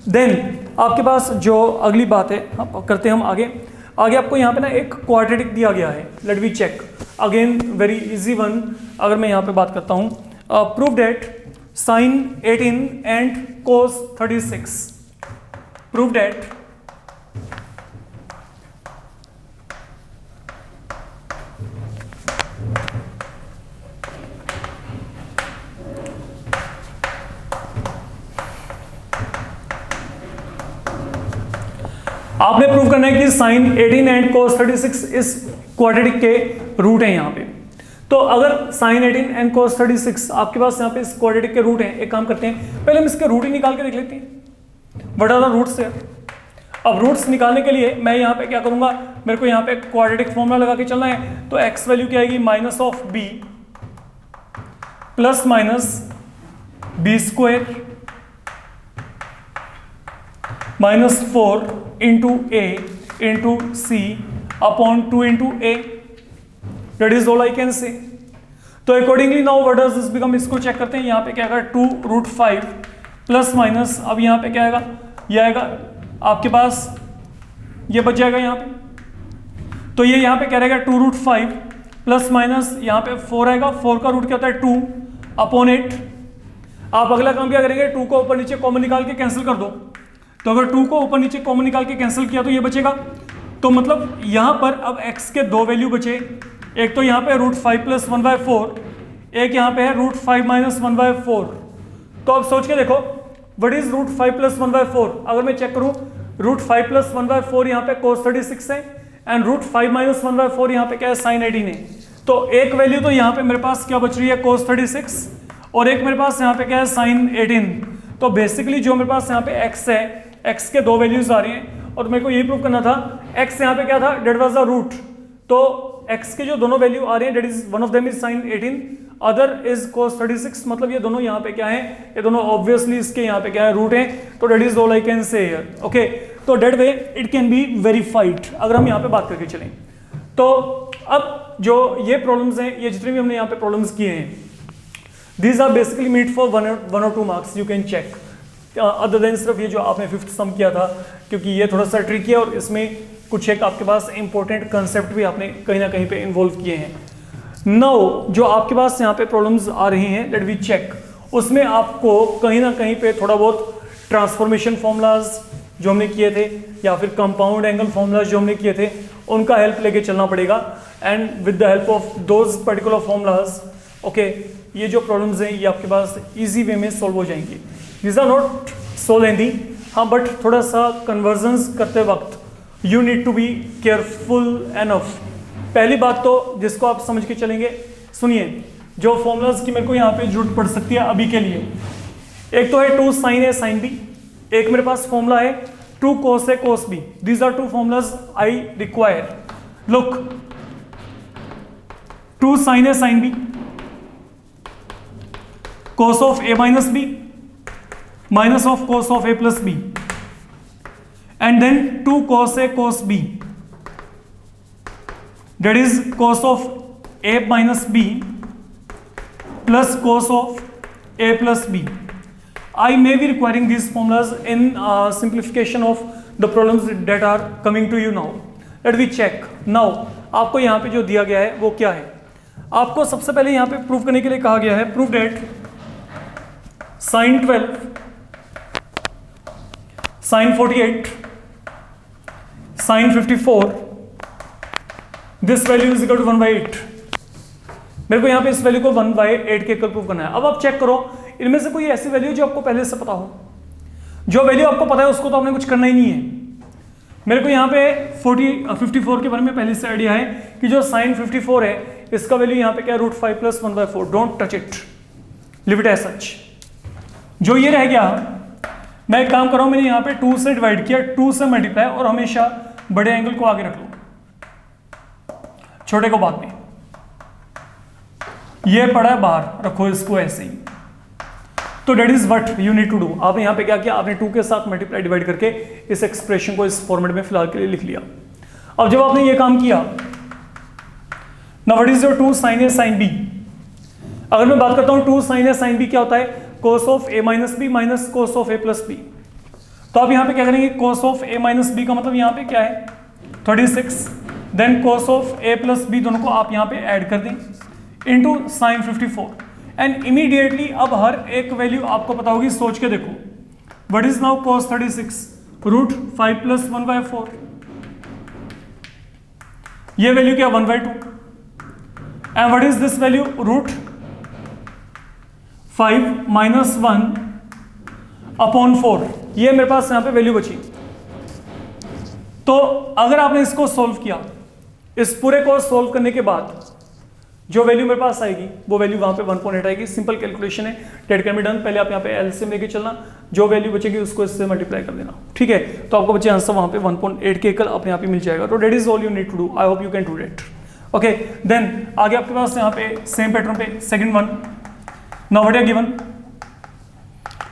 देन आपके पास जो अगली बात है करते हैं हम आगे. आपको यहाँ पे ना एक क्वाड्रेटिक दिया गया है. Let we check again, very easy one. अगर मैं यहाँ पे बात करता हूँ, prove that sin 18 and cos 36. Prove that आपने प्रूव करना है कि sin 18 एंड cos 36 इस क्वाड्रेटिक के रूट है यहाँ पे. तो अगर sin 18 एंड cos 36 आपके पास यहाँ पे इस क्वाड्रेटिक के रूट हैं, एक काम करते हैं पहले हम इसके रूट ही निकाल के देख लेते हैं. व्हाट आर द रूट्स है. अब रूट्स निकालने के लिए मैं यहाँ पे क्या करूंगा, मेरे को यहाँ पे क्वाड्रेटिक फॉर्मूला लगा के चलना है. तो x वैल्यू क्या आएगी minus of b plus minus B square minus 4 into A into c upon 2 into a. That is all I can say. तो accordingly now what does this become, इसको check करते हैं. यहाँ पे क्या आएगा 2√5 प्लस माइनस, अब यहाँ पे क्या आएगा, ये आएगा आपके पास, ये बच जाएगा यहाँ पे. तो ये यहाँ पे क्या रहेगा 2√5 प्लस माइनस यहाँ पे 4 आएगा. 4 का रूट क्या होता है 2 अपॉन 8. आप अगला काम क्या करेंगे, 2 को ऊपर नीचे कॉमन निकाल के कैंसिल कर दो. तो अगर 2 को ऊपर नीचे कॉमन निकाल के कैंसिल किया तो ये बचेगा. तो मतलब यहाँ पर अब x के दो वैल्यू बचे. एक तो यहाँ पे √5 प्लस 1/4, एक यहाँ पे है √5 माइनस 1/4. तो अब सोच के देखो व्हाट इज √5 प्लस 1/4. अगर मैं चेक करूँ √5 प्लस 1/4 यहाँ पे cos 36 है एंड √5 माइनस 1/4 यहाँ पे क्या है sin 18 है. तो एक वैल्यू तो यहाँ पे मेरे पास क्या बच रही है cos 36 और एक मेरे पास यहाँ पे क्या है sin 18. तो बेसिकली जो मेरे पास यहाँ पे x है, x के दो वैल्यूज आ रही हैं और मेरे को यही प्रूव करना था. x यहाँ पे क्या था, डेट वाज द रूट. तो x के जो दोनों वैल्यू आ रही है, that is one of them is sin 18, other is cos 36. मतलब ये दोनों यहाँ पे क्या है, ये दोनों ऑब्वियसली इसके यहाँ पे क्या है रूट है. तो that is all I can say here. Okay, तो that way it can be verified अगर हम यहाँ पे बात करके चलें. तो अब जो ये प्रॉब्लम्स हैं, ये जितने भी हमने यहाँ पे प्रॉब्लम्स किए हैं, these are basically meant for one और two marks. You can check other than सिर्फ ये जो आपने 5th सम किया था, क्योंकि ये थोड़ा सा ट्रिकी है और इसमें कुछ एक आपके पास इंपॉर्टेंट कंसेप्ट भी आपने कहीं ना कहीं पे इन्वॉल्व किए हैं. नाउ जो आपके पास यहाँ पे प्रॉब्लम्स आ रही हैं, लेट वी चेक, उसमें आपको कहीं ना कहीं पे थोड़ा बहुत ट्रांसफॉर्मेशन फॉर्मूलाज जो हमने किए थे या फिर कंपाउंड एंगल फॉर्मूलाज जो हमने किए थे उनका हेल्प लेके चलना पड़ेगा. And with the help of those particular formulas, okay, ये जो प्रॉब्लम्स हैं ये आपके पास ईजी वे में सॉल्व हो जाएंगी. These are not so lengthy, हाँ, बट थोड़ा सा कन्वर्जन्स करते वक्त you need to be careful enough. पहली बात तो जिसको आप समझ के चलेंगे, सुनिए, जो फॉर्मूलाज की मेरे को यहाँ पे जरूरत पड़ सकती है अभी के लिए, एक तो है 2 sin A sin B, एक मेरे पास फॉर्मूला है 2 cos A cos B. These are 2 formulas I require. Look, 2 sin A sin B, cos of A minus B minus of cos of A plus B, and then 2 cos A cos B, that is cos of A minus B plus cos of A plus B. I may be requiring these formulas in simplification of the problems that are coming to you now. Let me check. Now, आपको यहाँ पे जो दिया गया है वो क्या है. आपको सबसे पहले यहाँ पे प्रूव करने के लिए कहा गया है, prove that sin 12 sin 48, sin 54, this value is equal to 1/8। मेरे को यहाँ पे इस वैल्यू को 1/8 के इक्वल प्रूव करना है। अब आप चेक करो इनमें से कोई ऐसी वैल्यू जो आपको पहले से पता हो। जो वैल्यू आपको पता है उसको तो आपने कुछ करना ही नहीं है। मेरे को यहाँ पे 54 के बारे में पहले से आइडिया है कि जो sin 54 है इसका वैल्यू यहाँ पे क्या है, √5 + 1/4। Don't touch it, leave it as such. जो ये रह गया, मैं एक काम कर रहा हूं, मैंने यहाँ पे 2 से डिवाइड किया, 2 से मल्टीप्लाई, और हमेशा बड़े एंगल को आगे रख लो, छोटे को बाद में। ये पड़ा है बाहर, रखो इसको ऐसे ही। तो that is what you need to do. आपने यहाँ पे क्या किया, आपने 2 के साथ मल्टीप्लाई डिवाइड करके इस एक्सप्रेशन को इस फॉर्मेट में फिलहाल के लिए लिख लिया। अब जब आपने ये काम किया, now what is your 2 sin A sin B। अगर मैं बात करता हूं 2 sin A sin B क्या होता है, cos of A minus B minus cos of A plus B। तो आप यहाँ पे क्या करेंगे, cos of A minus B का मतलब यहाँ पे क्या है 36, then cos of A plus B, दोनों को आप यहाँ पे ऐड कर दें इनटू sin 54, एंड इमीडिएटली अब हर एक वैल्यू आपको पता होगी, सोच के देखो। What is now cos 36, √5 + 1/4। ये वैल्यू क्या 1/2, and what is this value √5 - 1/4। ये मेरे पास यहां पे वैल्यू बची। तो अगर आपने इसको सॉल्व किया, इस पूरे को सॉल्व करने के बाद जो वैल्यू मेरे पास आएगी वो वैल्यू वहां पे 1.8 आएगी। सिंपल कैलकुलेशन है, डेट कैन बी डन। पहले आप यहाँ पे एलसीएम लेके चलना, जो वैल्यू बचेगी उसको इससे मल्टीप्लाई कर देना, ठीक है। तो आपको बचे आंसर वहां पे 1.8 के इक्वल अपने आप ही मिल जाएगा। तो that is all you need to do. I hope you can do that. Okay, then आगे आपके पास यहाँ पे सेम पैटर्न पे second one. Now what are given,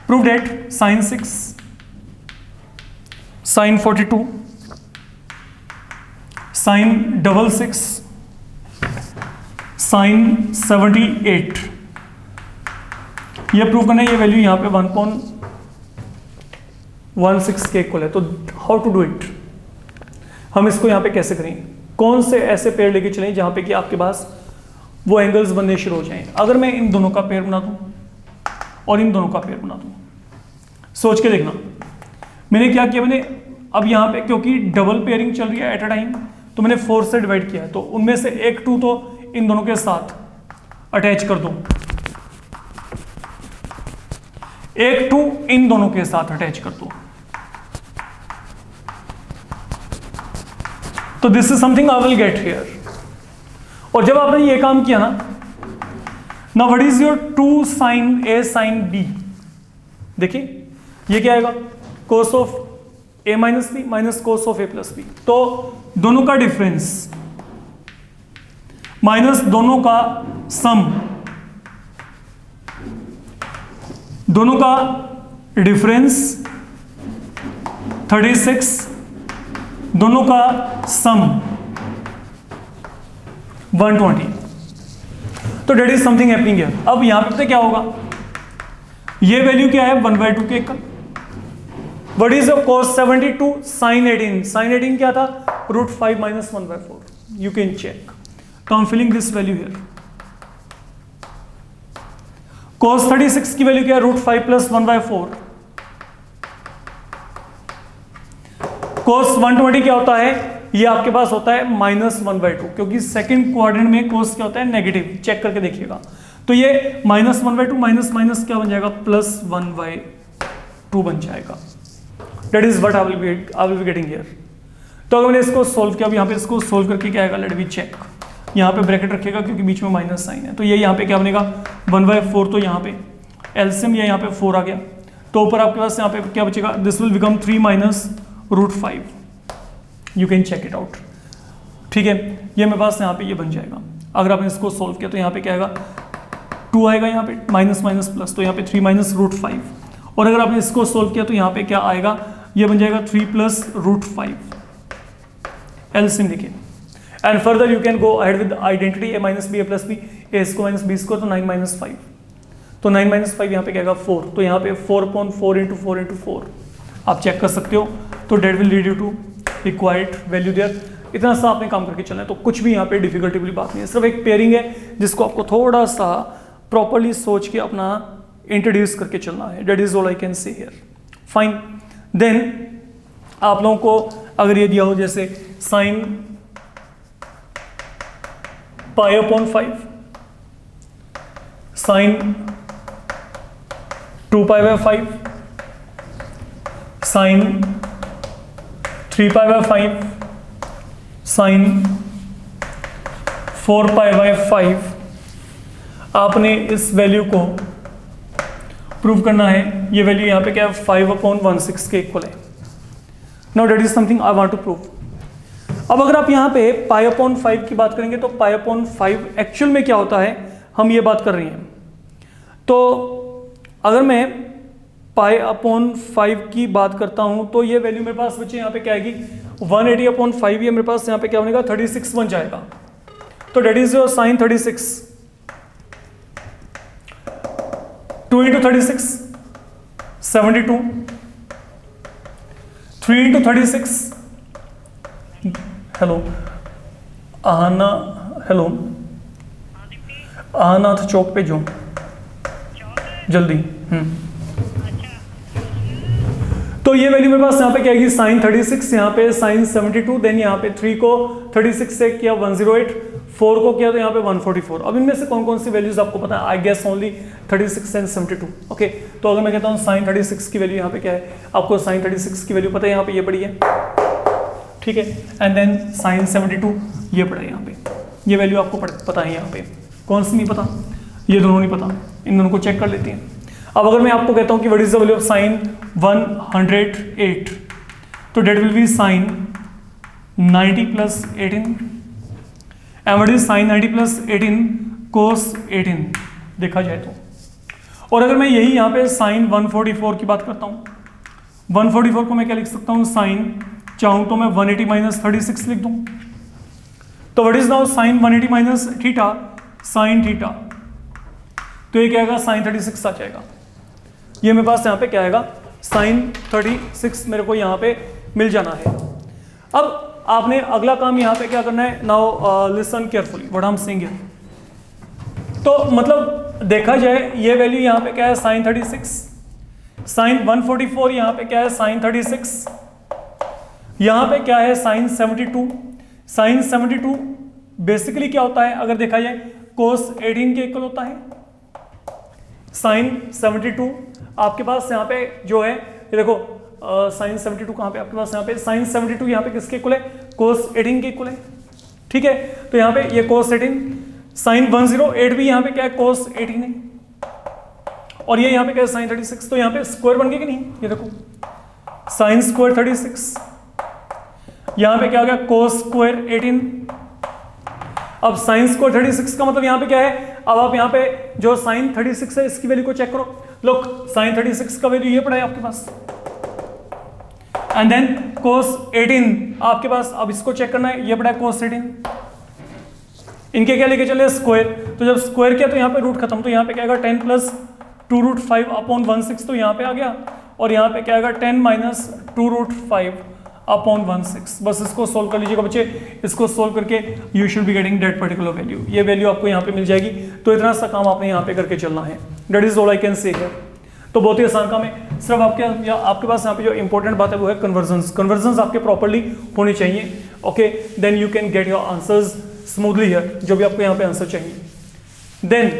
prove that sin 6, sin 42, sin 66, sin 78। ये प्रूव करना है, ये वैल्यू यहाँ पे 1.16 के इक्वल है। तो हाउ टू डू इट, हम इसको यहाँ पे कैसे करें, कौन से ऐसे पेयर लेके चलें जहाँ पे कि आपके पास वो एंगल्स बनने शुरू हो जाएं। अगर मैं इन दोनों का पेयर बना दूं और इन दोनों का पेयर बना दूं, सोच के देखना मैंने क्या किया। मैंने अब यहाँ पे क्योंकि डबल पेयरिंग चल रही है एट अ टाइम, तो मैंने 4 से डिवाइड किया है। तो उनमें से एक 2 तो इन दोनों के साथ अटैच कर दो, एक 2 इन दोनों के साथ अटैच कर दो। तो this is something I will get here. और जब आपने ये काम किया ना, now what is your 2 sin A sin B। देखिए ये क्या आएगा, cos of A minus B minus cos of A plus B। तो दोनों का डिफरेंस माइनस दोनों का सम, दोनों का डिफरेंस 36, दोनों का सम 120। तो that is something happening here. अब यहां पे क्या होगा, ये वैल्यू क्या है 1/2 के equal. What is cos 72 sin 18, sin 18 क्या था √5 - 1/4। You can check. तो I am filling this value here. cos 36 की वैल्यू क्या है √5 + 1/4। cos 120 क्या होता है, ये आपके पास होता है -1/2, क्योंकि सेकंड क्वाड्रेंट में cos क्या होता है नेगेटिव, चेक करके देखिएगा। तो ये -1/2 माइनस माइनस क्या बन जाएगा +1/2 बन जाएगा। That is what I will be getting here. तो अगर मैंने इसको सोल्व किया, अब यहाँ पे इसको सोल्व करके क्या आएगा, लेट मी चेक। यहाँ पे ब्रैकेट रखेगा क्योंकि बीच में माइनस साइन है, तो ये यहाँ पे क्या बनेगा 1/4। तो यहाँ पे एलसीएम ये यहाँ पे 4 आ गया, तो ऊपर आपके पास यहाँ पे क्या बचेगा, this will become 3 - √5। You can check it out, ठीक है। ये मेरे पास यहाँ पे ये बन जाएगा। अगर आपने इसको सोल्व किया तो यहाँ पे क्या आएगा 2 आएगा, यहाँ पे माइनस माइनस प्लस, तो यहाँ पे 3 - √5। और अगर आपने इसको सोल्व किया तो यहाँ पे क्या आएगा, ये बन जाएगा 3 + √5। एलसीएम देखिए, and further you can go ahead with identity A - B A + B, A² - B², तो 9 - 5। तो 9 - 5 यहाँ पे क्या आएगा 4। तो यहाँ पे 4/4 × 4 × 4 आप चेक कर सकते हो। तो that will lead you to required value there. इतना सा आपने काम करके चलना है, तो कुछ भी यहाँ पे डिफिकल्टी वाली बात नहीं है, सिर्फ एक पेयरिंग है जिसको आपको थोड़ा सा प्रॉपरली सोच के अपना इंट्रोड्यूस करके चलना है। That is all I can say here. Fine, then आप लोगों को अगर ये दिया हो जैसे sine pi upon 5, sine 2 pi by 5, sine 3 pi by 5, sine 4 pi by 5, आपने इस वैल्यू को प्रूव करना है। ये वैल्यू यहाँ पे क्या है 5/16 के इक्वल है। Now that is something I want to prove. अब अगर आप यहाँ पे पाई अपॉन 5 की बात करेंगे तो पाई अपॉन 5 एक्चुअल में क्या होता है, हम ये बात कर रहे हैं। तो अगर मैं पाई अपॉन 5 की बात करता हूँ तो ये वैल्यू मेरे पास बच्चे यहाँ पे क्या आएगी 180/5, ये मेरे पास यहाँ पे क्या बनेगा 36 बन जाएगा। तो that is your sine 36, 2 into 36 72, 3 into 36 hello आना, हेलो आनाथ चौक पे जो जल्दी। तो ये वैल्यू मेरे पास यहाँ पे क्या आएगी साइन 36, यहाँ पे साइन 72, देन यहाँ पे 3 को 36 से किया 108, 4 को किया तो यहाँ पे 144। अब इनमें से कौन कौन सी वैल्यूज आपको पता है? I guess only 36 and 72। Okay, तो अगर मैं कहता हूँ साइन 36 की वैल्यू यहाँ पे क्या है, आपको साइन 36 की वैल्यू पता है, यहाँ पे ये पड़ी है, ठीक है। एंड देन साइन 72 ये पड़ा है यहाँ पे, ये वैल्यू आपको पता है। यहाँ पे कौन सी नहीं पता? ये दोनों नहीं पता, इन दोनों को चेक कर लेते हैं। अब अगर मैं आपको कहता हूँ कि what is the value of sine 108, तो that will be sine 90 + 18, and what is sine 90 + 18 cos 18 देखा जाए तो। और अगर मैं यही यहाँ पे साइन 144 की बात करता हूँ, 144 को मैं क्या लिख सकता हूँ, साइन चाहूँ तो मैं 180 - 36 लिख दूँ। तो what is now sine 180 - theta, sine theta, तो ये क्या आएगा साइन 36 आ जाएगा। ये मेरे पास यहाँ पे क्या आएगा साइन 36 मेरे को यहाँ पे मिल जाना है। अब आपने अगला काम यहाँ पे क्या करना है, now listen carefully what I am saying here. तो मतलब देखा जाए ये वैल्यू यहाँ पे क्या है साइन 36, साइन 144 यहाँ पे क्या है साइन 36, यहाँ पे क्या है साइन 72। साइन 72 बेसिकली क्या होता है अगर देखा जाए कोस 18 के इक्वल होता है। साइन 72 आपके पास यहाँ पे जो है ये देखो साइन 72 कहाँ पे आपके पास, यहाँ पे साइन 72 यहाँ पे किसके इक्वल है, कोस 18 के इक्वल है, ठीक है। तो यहाँ पे ये कोस 18, साइन 108 भी यहाँ पे क्या है कोस 18 है, और ये यहाँ पे क्या है साइन 36। तो यहाँ पे स्क्वायर बन गया कि नहीं, ये देखो साइन स्क्वायर 36, यहाँ पे क्या हो गया कोस स्क्वायर 18। अब साइन स्क्वायर 36 का मतलब यहाँ पे क्या है, अब आप यहाँ पे जो साइन 36 है इसकी वैल्यू को चेक करो। लोग साइन 36 का वैल्यू ये पड़ा है आपके पास, एंड देन कोस 18 आपके पास, अब इसको चेक करना है, ये पड़ा है कोस 18। इनके क्या लेके चले स्क्वायर, तो जब स्क्वायर किया तो यहाँ पे रूट खत्म, तो यहाँ पे क्या आएगा 10 + 2√5/16, तो यहाँ पे आ गया, और यहाँ पे क्या आएगा 10 - 2√5/16। बस इसको सोल्व कर लीजिएगा बच्चे, इसको सोल्व करके you should be getting that particular value, ये वैल्यू आपको यहाँ पे मिल जाएगी। तो इतना सा काम आपने यहाँ पे करके चलना है, that is all I can say here. तो बहुत ही आसान काम है, सिर्फ आपके पास यहाँ पे जो इंपॉर्टेंट बात है वो है कन्वर्जन्स। कन्वर्जन्स आपके प्रॉपर्ली होने चाहिए, okay, then you can get your answers smoothly here, जो भी आपको यहाँ पे आंसर चाहिए। देन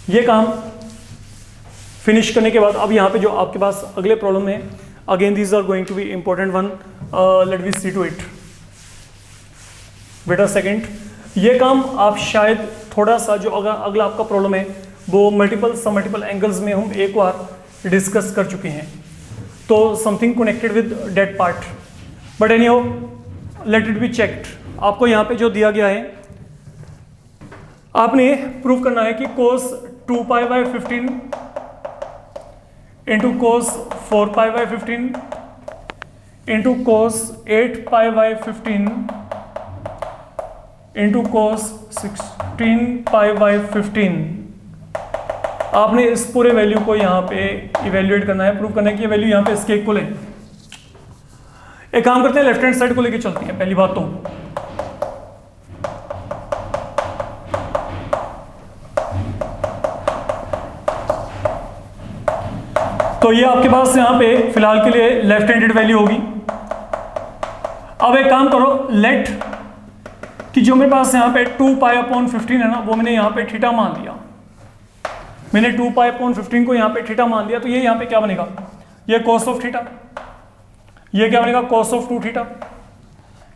ये काम फिनिश करने के बाद अब यहाँ पे जो आपके पास अगले प्रॉब्लम है, again these are going to be important one, let we see to it. Wait a second, ये काम आप शायद थोड़ा सा जो अगला आपका प्रॉब्लम है वो मल्टीपल एंगल्स में हम एक बार डिस्कस कर चुके हैं, तो something connected with that part, but anyhow let it be checked. आपको यहाँ पे जो दिया गया है, आपने प्रूव करना है कि cos 2π/15 into cos 4π/15 into cos 8π/15 into cos 16π/15, आपने इस पूरे वैल्यू को यहाँ पे इवेल्युएट करना है, प्रूव करना है कि ये वैल्यू यहाँ पे इसके इक्वल है। एक काम करते हैं, लेफ्ट हैंड साइड को लेके चलते हैं। पहली बात तो तो ये आपके पास यहाँ पे फिलहाल के लिए लेफ्ट हैंडेड वैल्यू होगी। अब एक काम करो, लेट कि जो मेरे पास यहाँ पे 2π/15 है ना, वो मैंने यहाँ पे थीटा मान लिया। मैंने 2π/15 को यहाँ पे थीटा मान लिया, तो ये यहाँ पे क्या बनेगा, ये cos ऑफ थीटा, ये क्या बनेगा cos ऑफ 2 थीटा,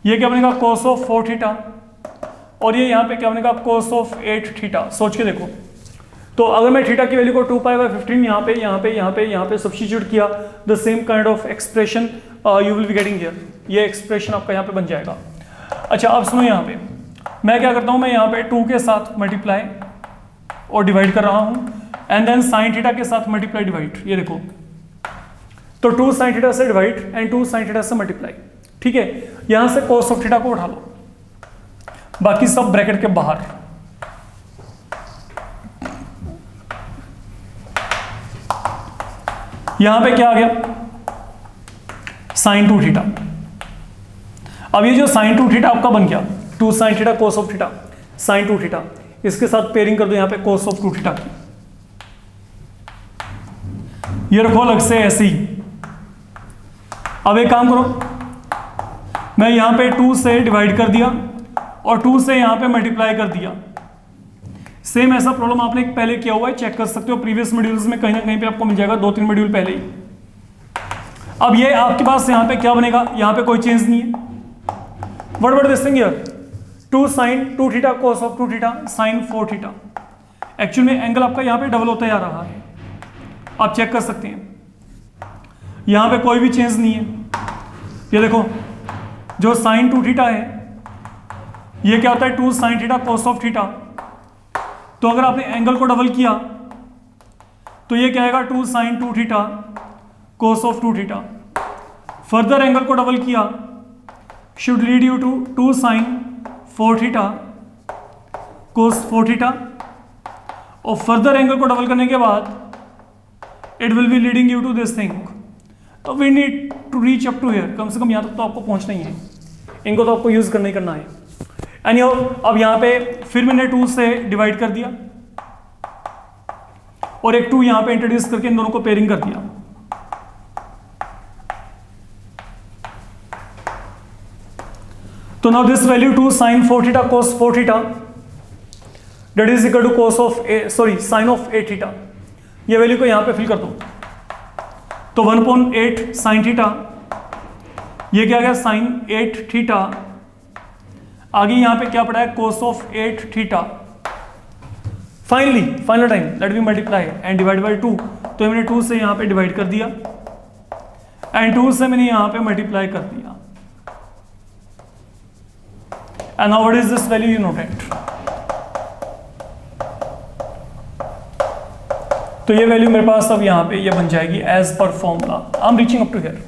ये क्या बनेगा cos ऑफ 4 थीटा, और ये यहाँ पे क्या बनेगा cos ऑफ 8 थीटा। सोच के देखो, तो अगर मैं थीटा की वैल्यू को 2π/15 यहाँ पे सब्स्टिट्यूट किया, the same kind of expression you will be getting here, ये एक्सप्रेशन आपका यहाँ पे बन जाएगा। अच्छा अब सुनो, यहाँ पे मैं क्या करता हूँ, मैं यहाँ पे 2 के साथ मल्टीप्लाई और डिवाइड कर रहा हूँ, एंड देन साइन थीटा के साथ मल्टीप्लाई डिवाइड। ये देखो, तो 2 साइन थीटा से डिवाइड एंड 2 साइन थीटा से मल्टीप्लाई। ठीक है, यहां से cos ऑफ थीटा को उठा लो, बाकी सब ब्रैकेट के बाहर। यहां पे क्या आ गया, साइन 2 थीटा। अब ये जो साइन 2 थीटा आपका बन गया, 2 sine theta cos of theta, sine 2 theta, इसके साथ पेयरिंग कर दो यहाँ पे cos ऑफ 2 थीटा की। ये रखो अलग से ऐसे ही। अब एक काम करो, मैं यहाँ पे 2 से डिवाइड कर दिया और 2 से यहाँ पे मल्टीप्लाई कर दिया। सेम ऐसा प्रॉब्लम आपने पहले किया हुआ है, चेक कर सकते हो प्रीवियस मॉड्यूल्स में, कहीं ना कहीं पे आपको मिल जाएगा, 2-3 मॉड्यूल पहले ही। अब ये आपके पास यहाँ पे क्या बनेगा, यहाँ पे कोई चेंज नहीं है। What this thing here, 2 sin 2 theta cos of 2 theta sin 4 theta. Actual में एंगल आपका यहाँ पे डबल होता जा रहा है, आप चेक कर सकते हैं, यहाँ पे कोई भी चेंज नहीं है। ये देखो, जो sin 2 थीटा है ये क्या होता है 2 sin theta cos of theta. तो अगर आपने एंगल को डबल किया तो ये क्या आएगा 2 sin 2 theta cos of 2 theta. Further angle को डबल किया should lead you to 2 sin 4 theta cos 4 theta, और फर्दर एंगल को डबल करने के बाद it will be leading you to this thing. तो we need to reach up to here, कम से कम यहाँ तक तो आपको पहुँचना ही है, इनको तो आपको यूज करना ही करना है। एनी हाउ, अब यहाँ पे फिर मैंने 2 से डिवाइड कर दिया और एक 2 यहाँ पे इंट्रोड्यूस करके इन दोनों को पेयरिंग कर दिया। तो now this value 2 sin 4 theta cos 4 theta that is equal to cos of sin of 8 theta. ये वैल्यू को यहां पे फिल कर दो, तो 1/8 sin थीटा, ये क्या गया sin 8 थीटा, आगे यहां पे क्या पड़ा है cos of 8 theta. Final time let me multiply and divide by 2। तो मैंने 2 से यहां पे डिवाइड कर दिया एंड 2 से मैंने यहां पे मल्टीप्लाई कर दिया। And now what is this value you noted? तो ये वैल्यू मेरे पास अब यहाँ पे ये बन जाएगी as per formula. I am reaching up to here,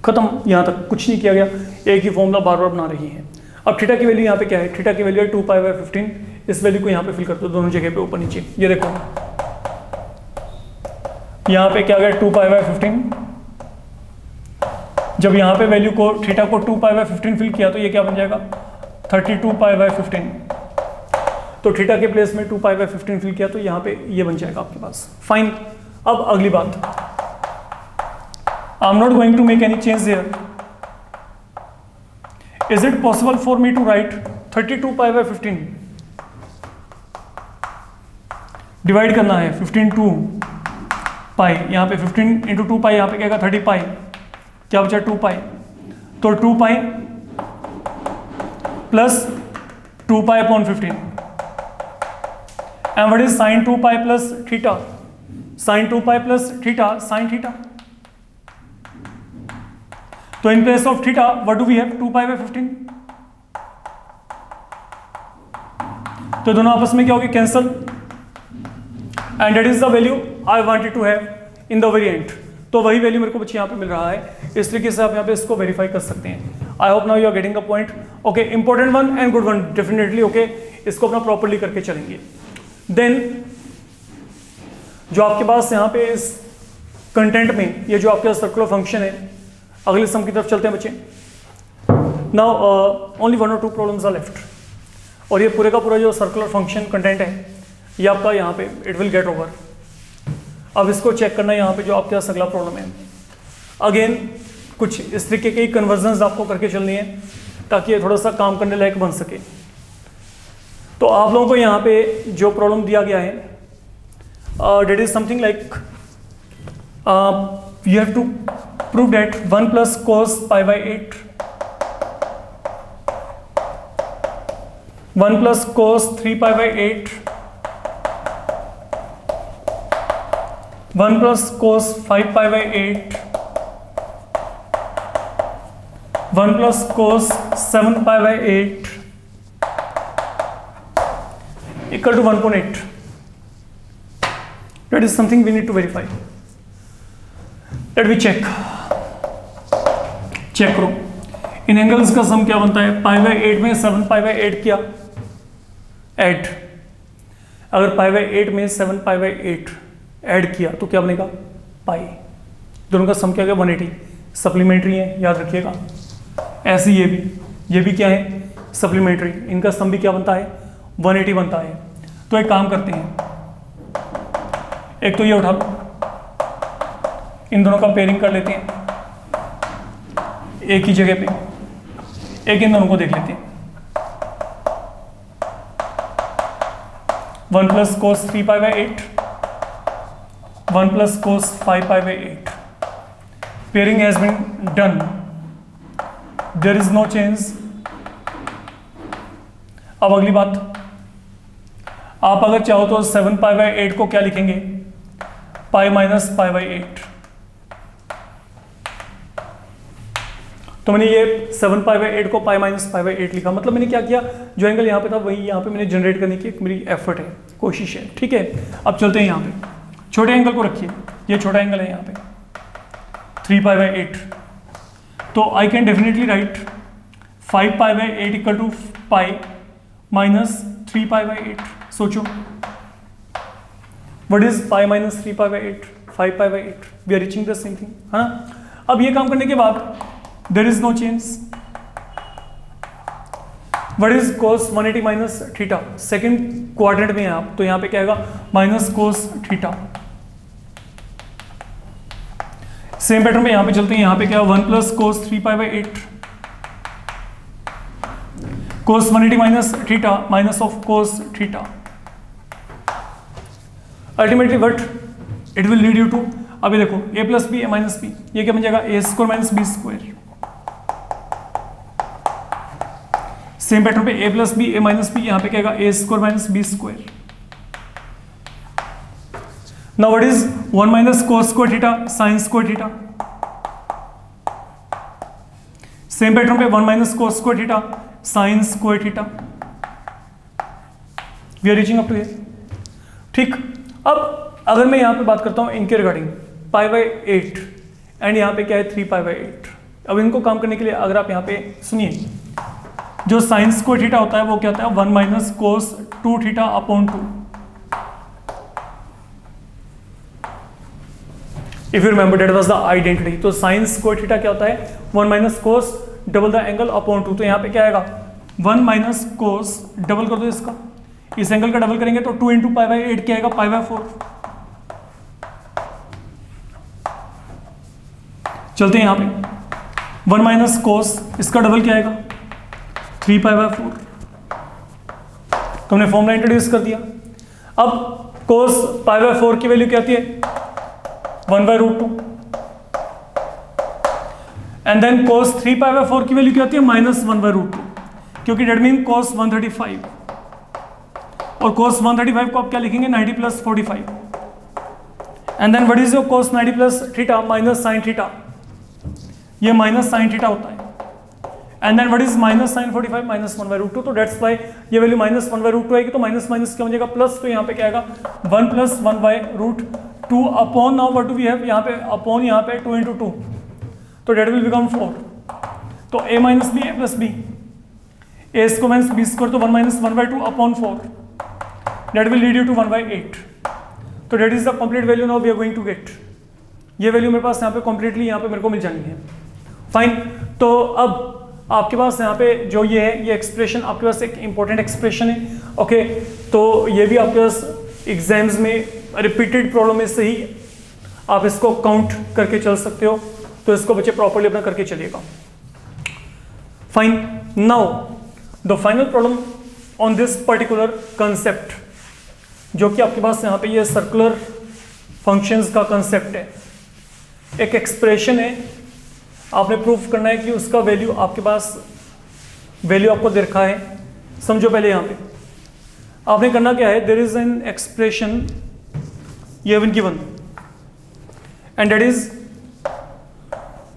खत्म, यहाँ तक कुछ नहीं किया गया, एक ही फॉर्मूला बार बार बना रही है। अब थीटा की वैल्यू यहाँ पे क्या है, थीटा की वैल्यू है 2π/15। इस वैल्यू को यहाँ पे फिल कर दो दोनों जगह पे ऊपर नीचे। ये देखो यहाँ पे क्या गया 2π/15, जब यहाँ पे वैल्यू को थीटा को 2π/15 फिल किया तो ये क्या बन जाएगा 32π/15। तो थीटा के प्लेस में 2π/15 फिल किया तो यहाँ पे ये बन जाएगा आपके पास। फाइन, अब अगली बात, I am not going to make any change here. Is it possible for me to write 32π/15? Divide करना है 15 2 पाई, यहाँ पे 15 इंटू 2 पाई, यहाँ पे क्या 30 पाई, क्या बचा 2 पाई। तो 2 pi plus 2 pi upon 15 and what is sine 2 pi plus theta, sine 2 pi plus theta sine theta. तो in place of theta what do we have 2π/15। तो दोनों आपस में क्या होगी cancel, and that is the value I wanted to have in the variant. तो वही value मेरे को बच्चे यहाँ पे मिल रहा है, इस तरीके से आप यहाँ पे इसको वेरीफाई कर सकते हैं। I hope now you are getting the point. Okay, important one and good one definitely. Okay, इसको अपना प्रॉपर्ली करके चलेंगे। देन जो आपके पास यहाँ पे इस कंटेंट में ये जो आपके सर्कुलर फंक्शन है, अगले सम की तरफ चलते हैं बच्चे। Now only 1 or 2 problems are left, और ये पूरे का पूरा जो सर्कुलर फंक्शन कंटेंट है ये आपका यहाँ पे इट विल गेट ओवर। अब इसको चेक करना है यहाँ पे जो आपके पास अगला प्रॉब्लम है। अगेन कुछ इस तरीके की कन्वर्जन्स आपको करके चलनी है ताकि ये थोड़ा सा काम करने लायक बन सके। तो आप लोगों को यहाँ पे जो प्रॉब्लम दिया गया है that is something like you have to prove that 1 plus cos π/8 1 plus cos 3π/8 1 plus cos 5π/8 1 plus cos 7π/8 equal to 1.8. That is something we need to verify. Let me check. Check करो इन angles का सम क्या बनता है। π/8 में 7π/8 किया add, अगर π/8 में 7π/8 ऐड किया तो क्या बनेगा पाई। दोनों का सम क्या गया 180। सप्लीमेंट्री है याद रखिएगा। ऐसे ये भी क्या है सप्लीमेंट्री, इनका सम भी क्या बनता है 180 बनता है। तो एक काम करते हैं, एक तो ये उठा लो, इन दोनों का पेयरिंग कर लेते हैं एक ही जगह पे, एक इन दोनों को देख लेते हैं। 1 plus cos 3π/8 1 plus cos 5π/8 pairing has been done, there is no change. अब अगली बात, आप अगर चाहो तो 7π/8 को क्या लिखेंगे पाई माइनस π/8। तो मैंने ये 7π/8 को पाई माइनस π/8 लिखा, मतलब मैंने क्या किया, जो एंगल यहाँ पे था वही यहाँ पे मैंने जनरेट करने की एक मेरी एफर्ट है, कोशिश है। ठीक है, अब चलते हैं यहाँ पे, छोटे एंगल को रखिए, ये छोटा एंगल है यहाँ पे 3π/8। तो I can definitely write 5π/8 equal to pi minus 3π/8। सोचो what is pi minus 3π/8 5π/8, we are reaching the same thing, है ना। अब ये काम करने के बाद there is no change. What is cos 180 minus theta, second quadrant में है आप, तो यहाँ पे क्या आएगा minus cos theta. Same pattern में यहाँ पे चलते हैं, यहाँ पे क्या 1 plus cos 3π/8 cos 180 minus theta minus of cos theta. Ultimately what it will lead you to, अभी देखो a plus B A minus B, ये क्या बन जाएगा A square minus B square. Same pattern पे a plus B A minus B, यहाँ पे क्या आएगा ए square minus B square. Now what is 1 minus cos square theta sin square theta. Same pattern पे 1 minus cos square theta sin square theta. We are reaching up to here. ठीक, अब अगर मैं यहाँ पे बात करता हूँ इनके रिगार्डिंग π/8 एंड यहाँ पे क्या है 3π/8। अब इनको काम करने के लिए अगर आप यहाँ पे सुनिए, जो साइन स्क्वायर थीटा होता है वो क्या होता है 1 minus cos 2 theta upon 2। If you remember that was the identity. तो साइन स्क्वायर थीटा क्या होता है 1 minus cos double the angle upon 2। तो यहाँ पे क्या आएगा 1 माइनस cos, डबल कर दो इसका, इस एंगल का डबल करेंगे तो 2 इंटू π/8 क्या आएगा π/4। चलते हैं यहाँ पे 1 माइनस cos, इसका डबल क्या आएगा 3π/4। तुमने फॉर्मूला इंट्रोड्यूस कर दिया। अब cos π/4 की वैल्यू क्या आती है 1/√2 एंड देन cos 3π/4 की वैल्यू क्या आती है माइनस 1/√2, क्योंकि डेट मीन cos 135, और cos 135 को आप क्या लिखेंगे 90 plus 45 and then what is your cos 90 plus theta minus sine theta, ये माइनस साइन थीटा होता है। And then what is minus sine 45 minus 1/√2। तो दैट्स वाई ये वैल्यू माइनस 1/√2 आएगी, तो माइनस माइनस क्या हो जाएगा प्लस, तो यहाँ पे क्या आएगा 1 plus 1/√2 upon, now what do we have यहाँ पे अपॉन, यहाँ पे 2 इंटू 2, तो डेट विल बिकम 4। तो a minus b a plus B, a square minus B square, तो 1 minus 1/2 upon 4, that will lead you to 1/8। तो that is the complete value now we are going to get. ये वैल्यू मेरे पास यहाँ पे completely यहाँ पे मेरे को मिल जानी है। फाइन, तो अब आपके पास यहाँ पे जो ये है, ये एक्सप्रेशन आपके पास एक इंपॉर्टेंट एक्सप्रेशन है। ओके, तो ये भी आपके पास एग्जाम्स में रिपीटेड प्रॉब्लम में से ही आप इसको काउंट करके चल सकते हो, तो इसको बच्चे प्रॉपर्ली अपना करके चलिएगा। Fine, now the final problem on this particular concept, जो कि आपके पास यहाँ पे ये सर्कुलर फंक्शंस का कंसेप्ट है। एक एक्सप्रेशन है, आपने प्रूफ करना है कि उसका वैल्यू आपके पास, वैल्यू आपको दे रखा है। समझो पहले यहाँ पे आपने करना क्या है, there is an expression you have been given and that is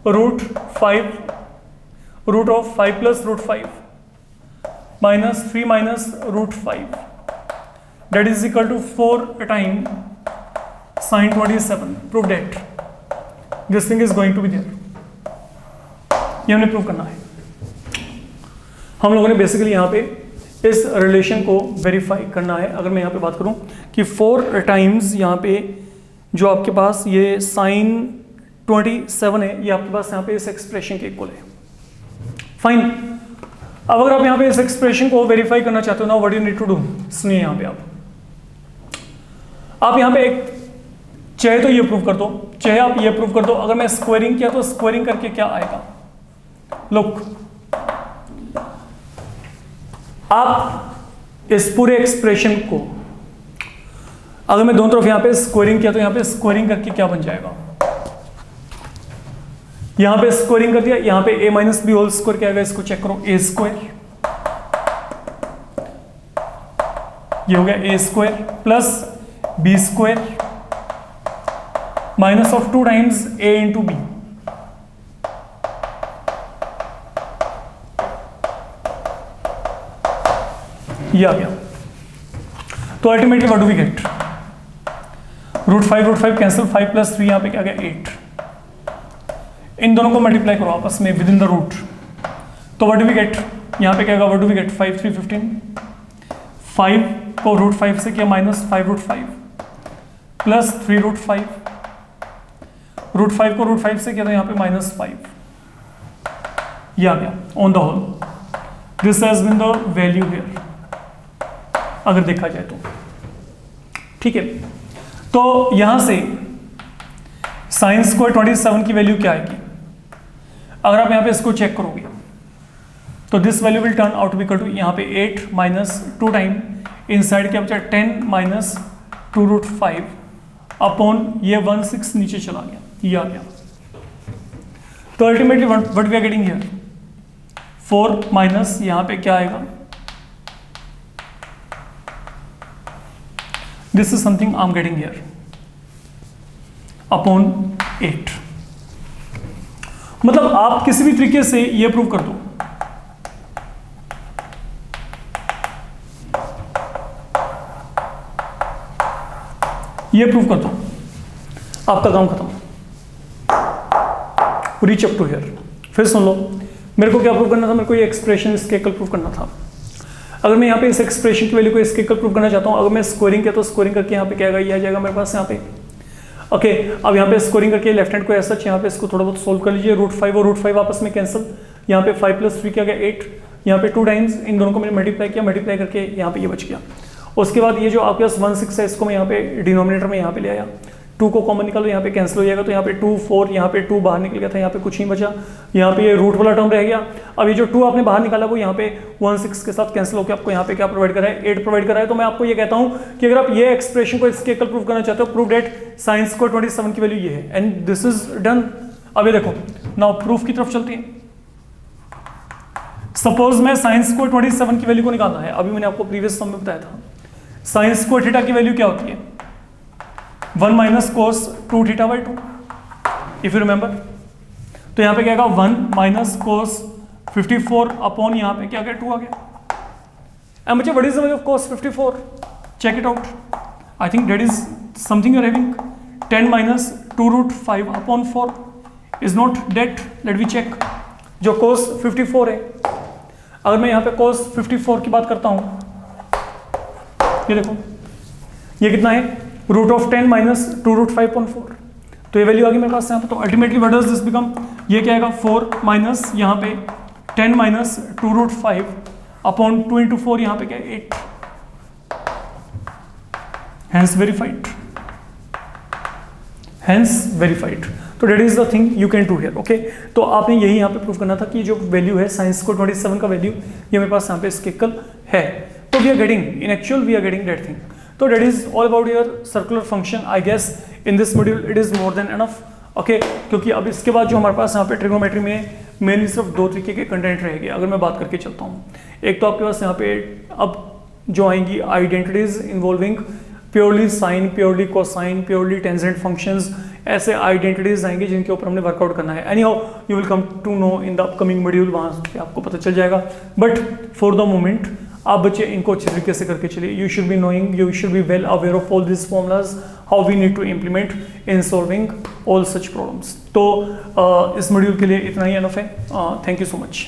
root 5 root of 5 plus root 5 minus 3 minus root 5 that is equal to 4 times sin 27. Prove that this thing is going to be there. ये हमने prove करना है। हम लोगों ने basically यहाँ पे इस रिलेशन को वेरीफाई करना है। अगर मैं यहाँ पे बात करूँ कि 4 टाइम्स यहाँ पे जो आपके पास ये साइन 27 है, ये आपके पास यहाँ पे इस एक्सप्रेशन के इक्वल है। फाइन, अब अगर आप यहाँ पे इस एक्सप्रेशन को वेरीफाई करना चाहते हो ना, what you need to do, सुनिए यहाँ पे आप यहाँ पे एक चाहे तो ये प्रूव कर दो, चाहे आप ये प्रूव कर दो। अगर मैं स्क्वायरिंग किया तो स्क्वायरिंग करके क्या आएगा, लुक, आप इस पूरे एक्सप्रेशन को अगर मैं दोनों तरफ यहां पे स्क्वायरिंग किया तो यहां पे स्क्वायरिंग करके क्या बन जाएगा, यहां पे स्क्वायरिंग कर दिया, यहां पे a minus b whole square क्या आएगा, इसको चेक करो, a स्क्वायर, ये हो गया a square plus b square minus of 2 times a into b. ये आ गया। तो ultimately what do we get, root 5 cancel, 5 plus 3 यहाँ पे क्या गया 8। इन दोनों को मल्टीप्लाई करो आपस में विद इन द रूट, तो व्हाट डू वी गेट, यहाँ पे क्या होगा, व्हाट डू वी गेट, 5 3 15, 5 को रूट 5 से किया minus 5 root 5 plus 3 root 5, root 5 को रूट 5 से किया था यहाँ पे माइनस 5, ये आ गया। On the whole this has been the value here, अगर देखा जाए तो ठीक है। तो यहां से साइन स्क्वायर 27 की वैल्यू क्या आएगी, अगर आप यहां पे इसको चेक करोगे तो this value will turn out equal to यहाँ पे 8 माइनस 2 टाइम इनसाइड क्या बचा 10 माइनस 2 रूट 5 अपॉन ये 1/6 नीचे चला गया, ये आ गया। तो ultimately what we are getting here 4 minus यहाँ पे क्या आएगा, this is something I'm getting here upon 8। मतलब आप किसी भी तरीके से ये प्रूव कर दो, ये प्रूव कर दो, आपका काम खत्म, रीच अप टू हियर। फिर सुन लो, मेरे को क्या प्रूव करना था, मेरे को ये एक्सप्रेशन स्केल प्रूव करना था। अगर मैं यहाँ पे इस एक्सप्रेशन की वैल्यू को स्केल प्रूव करना चाहता हूँ, अगर मैं स्कोरिंग किया तो स्कोरिंग करके यहाँ पे क्या आएगा, ये आ जाएगा मेरे पास यहाँ पे। ओके, अब यहाँ पे स्कोरिंग करके लेफ्ट हैंड को ऐसा यहाँ पे इसको थोड़ा बहुत सोल्व कर लीजिए। रूट 5 और रूट 5 आपस में कैंसिल, यहाँ पे 5 प्लस 3 क्या गया 8, यहाँ पे 2 टाइम्स इन दोनों को मैंने मल्टीप्लाई किया, मल्टीप्लाई करके यहाँ पे ये बच गया। उसके बाद ये जो आपके पास 1/6 है इसको मैं यहाँ पे डिनोमिनेटर में यहाँ पे ले आया, 2 को कॉमन निकालो, यहाँ पे कैंसिल हो जाएगा, तो यहाँ पे 2 4, यहाँ पे 2 बाहर निकल गया था, यहाँ पे कुछ नहीं बचा, यहाँ पे ये रूट वाला टर्म रह गया। अब ये जो 2 आपने बाहर निकाला वो यहाँ पे 1/6 के साथ कैंसिल होकर आपको यहाँ पे क्या प्रोवाइड करा है, 8 प्रोवाइड करा है। तो मैं आपको ये कहता हूँ कि अगर आप ये एक्सप्रेशन को इसके प्रूव करना चाहते हो, प्रूव डेट साइन स्क्वायर 27 की वैल्यू ये है एंड दिस इज डन। अब ये देखो, नाउ प्रूफ की तरफ चलते हैं। सपोज मैं साइन स्क्वायर 27 की वैल्यू को निकालना है, अभी मैंने आपको प्रीवियस सम में बताया था साइन स्क्वायर थीटा की वैल्यू क्या होती है, 1 minus cos 2 theta by 2 if you remember. तो यहाँ पे क्या आएगा 1 माइनस कोस 54 अपॉन यहाँ पे क्या गया 2 आ गया। एंड मुझे what is the value of cos 54, check it out, I think that is something you are having 10 minus 2 root 5 upon 4 is not that, let we check. जो कोस 54 है, अगर मैं यहाँ पे कोस 54 की बात करता हूँ, ये देखो ये कितना है, root of 10 minus 2 root 5 upon 4, तो ये वैल्यू आ गई मेरे पास यहाँ पे। तो ultimately what does this become, ये क्या आएगा 4 माइनस यहाँ पे 10 माइनस 2 रूट 5 अपॉन 2 इंटू 4 यहाँ पे क्या है 8, हैंस वेरीफाइड, हैंस वेरीफाइड। तो that is the thing you can do here. Okay, तो आपने यही यहाँ पे प्रूव करना था कि जो वैल्यू है साइंस को 27 का वैल्यू ये मेरे पास यहाँ पे इसके इक्वल है। तो we are getting in actual we are getting that thing. तो that is all about your circular function. I guess in this module it is more than enough. Okay, क्योंकि अब इसके बाद जो हमारे पास यहाँ पे ट्रिग्नोमेट्री में मेनली सिर्फ दो तरीके के कंटेंट रहेंगे अगर मैं बात करके चलता हूँ। एक तो आपके पास यहाँ पे अब जो आएंगी identities involving purely sine, purely cosine, purely tangent functions, ऐसे आइडेंटिटीज आएंगे जिनके ऊपर हमने वर्कआउट करना है। Anyhow you will come to know in the upcoming module, वहाँ पे आपको पता चल जाएगा। बट फॉर द मोमेंट आप बच्चे इनको अच्छे तरीके से करके चलिए। You should be knowing, you should be well aware of all this formulas, how we need to implement in solving all such problems. तो इस मॉड्यूल के लिए इतना ही एनफ है। Thank you so much.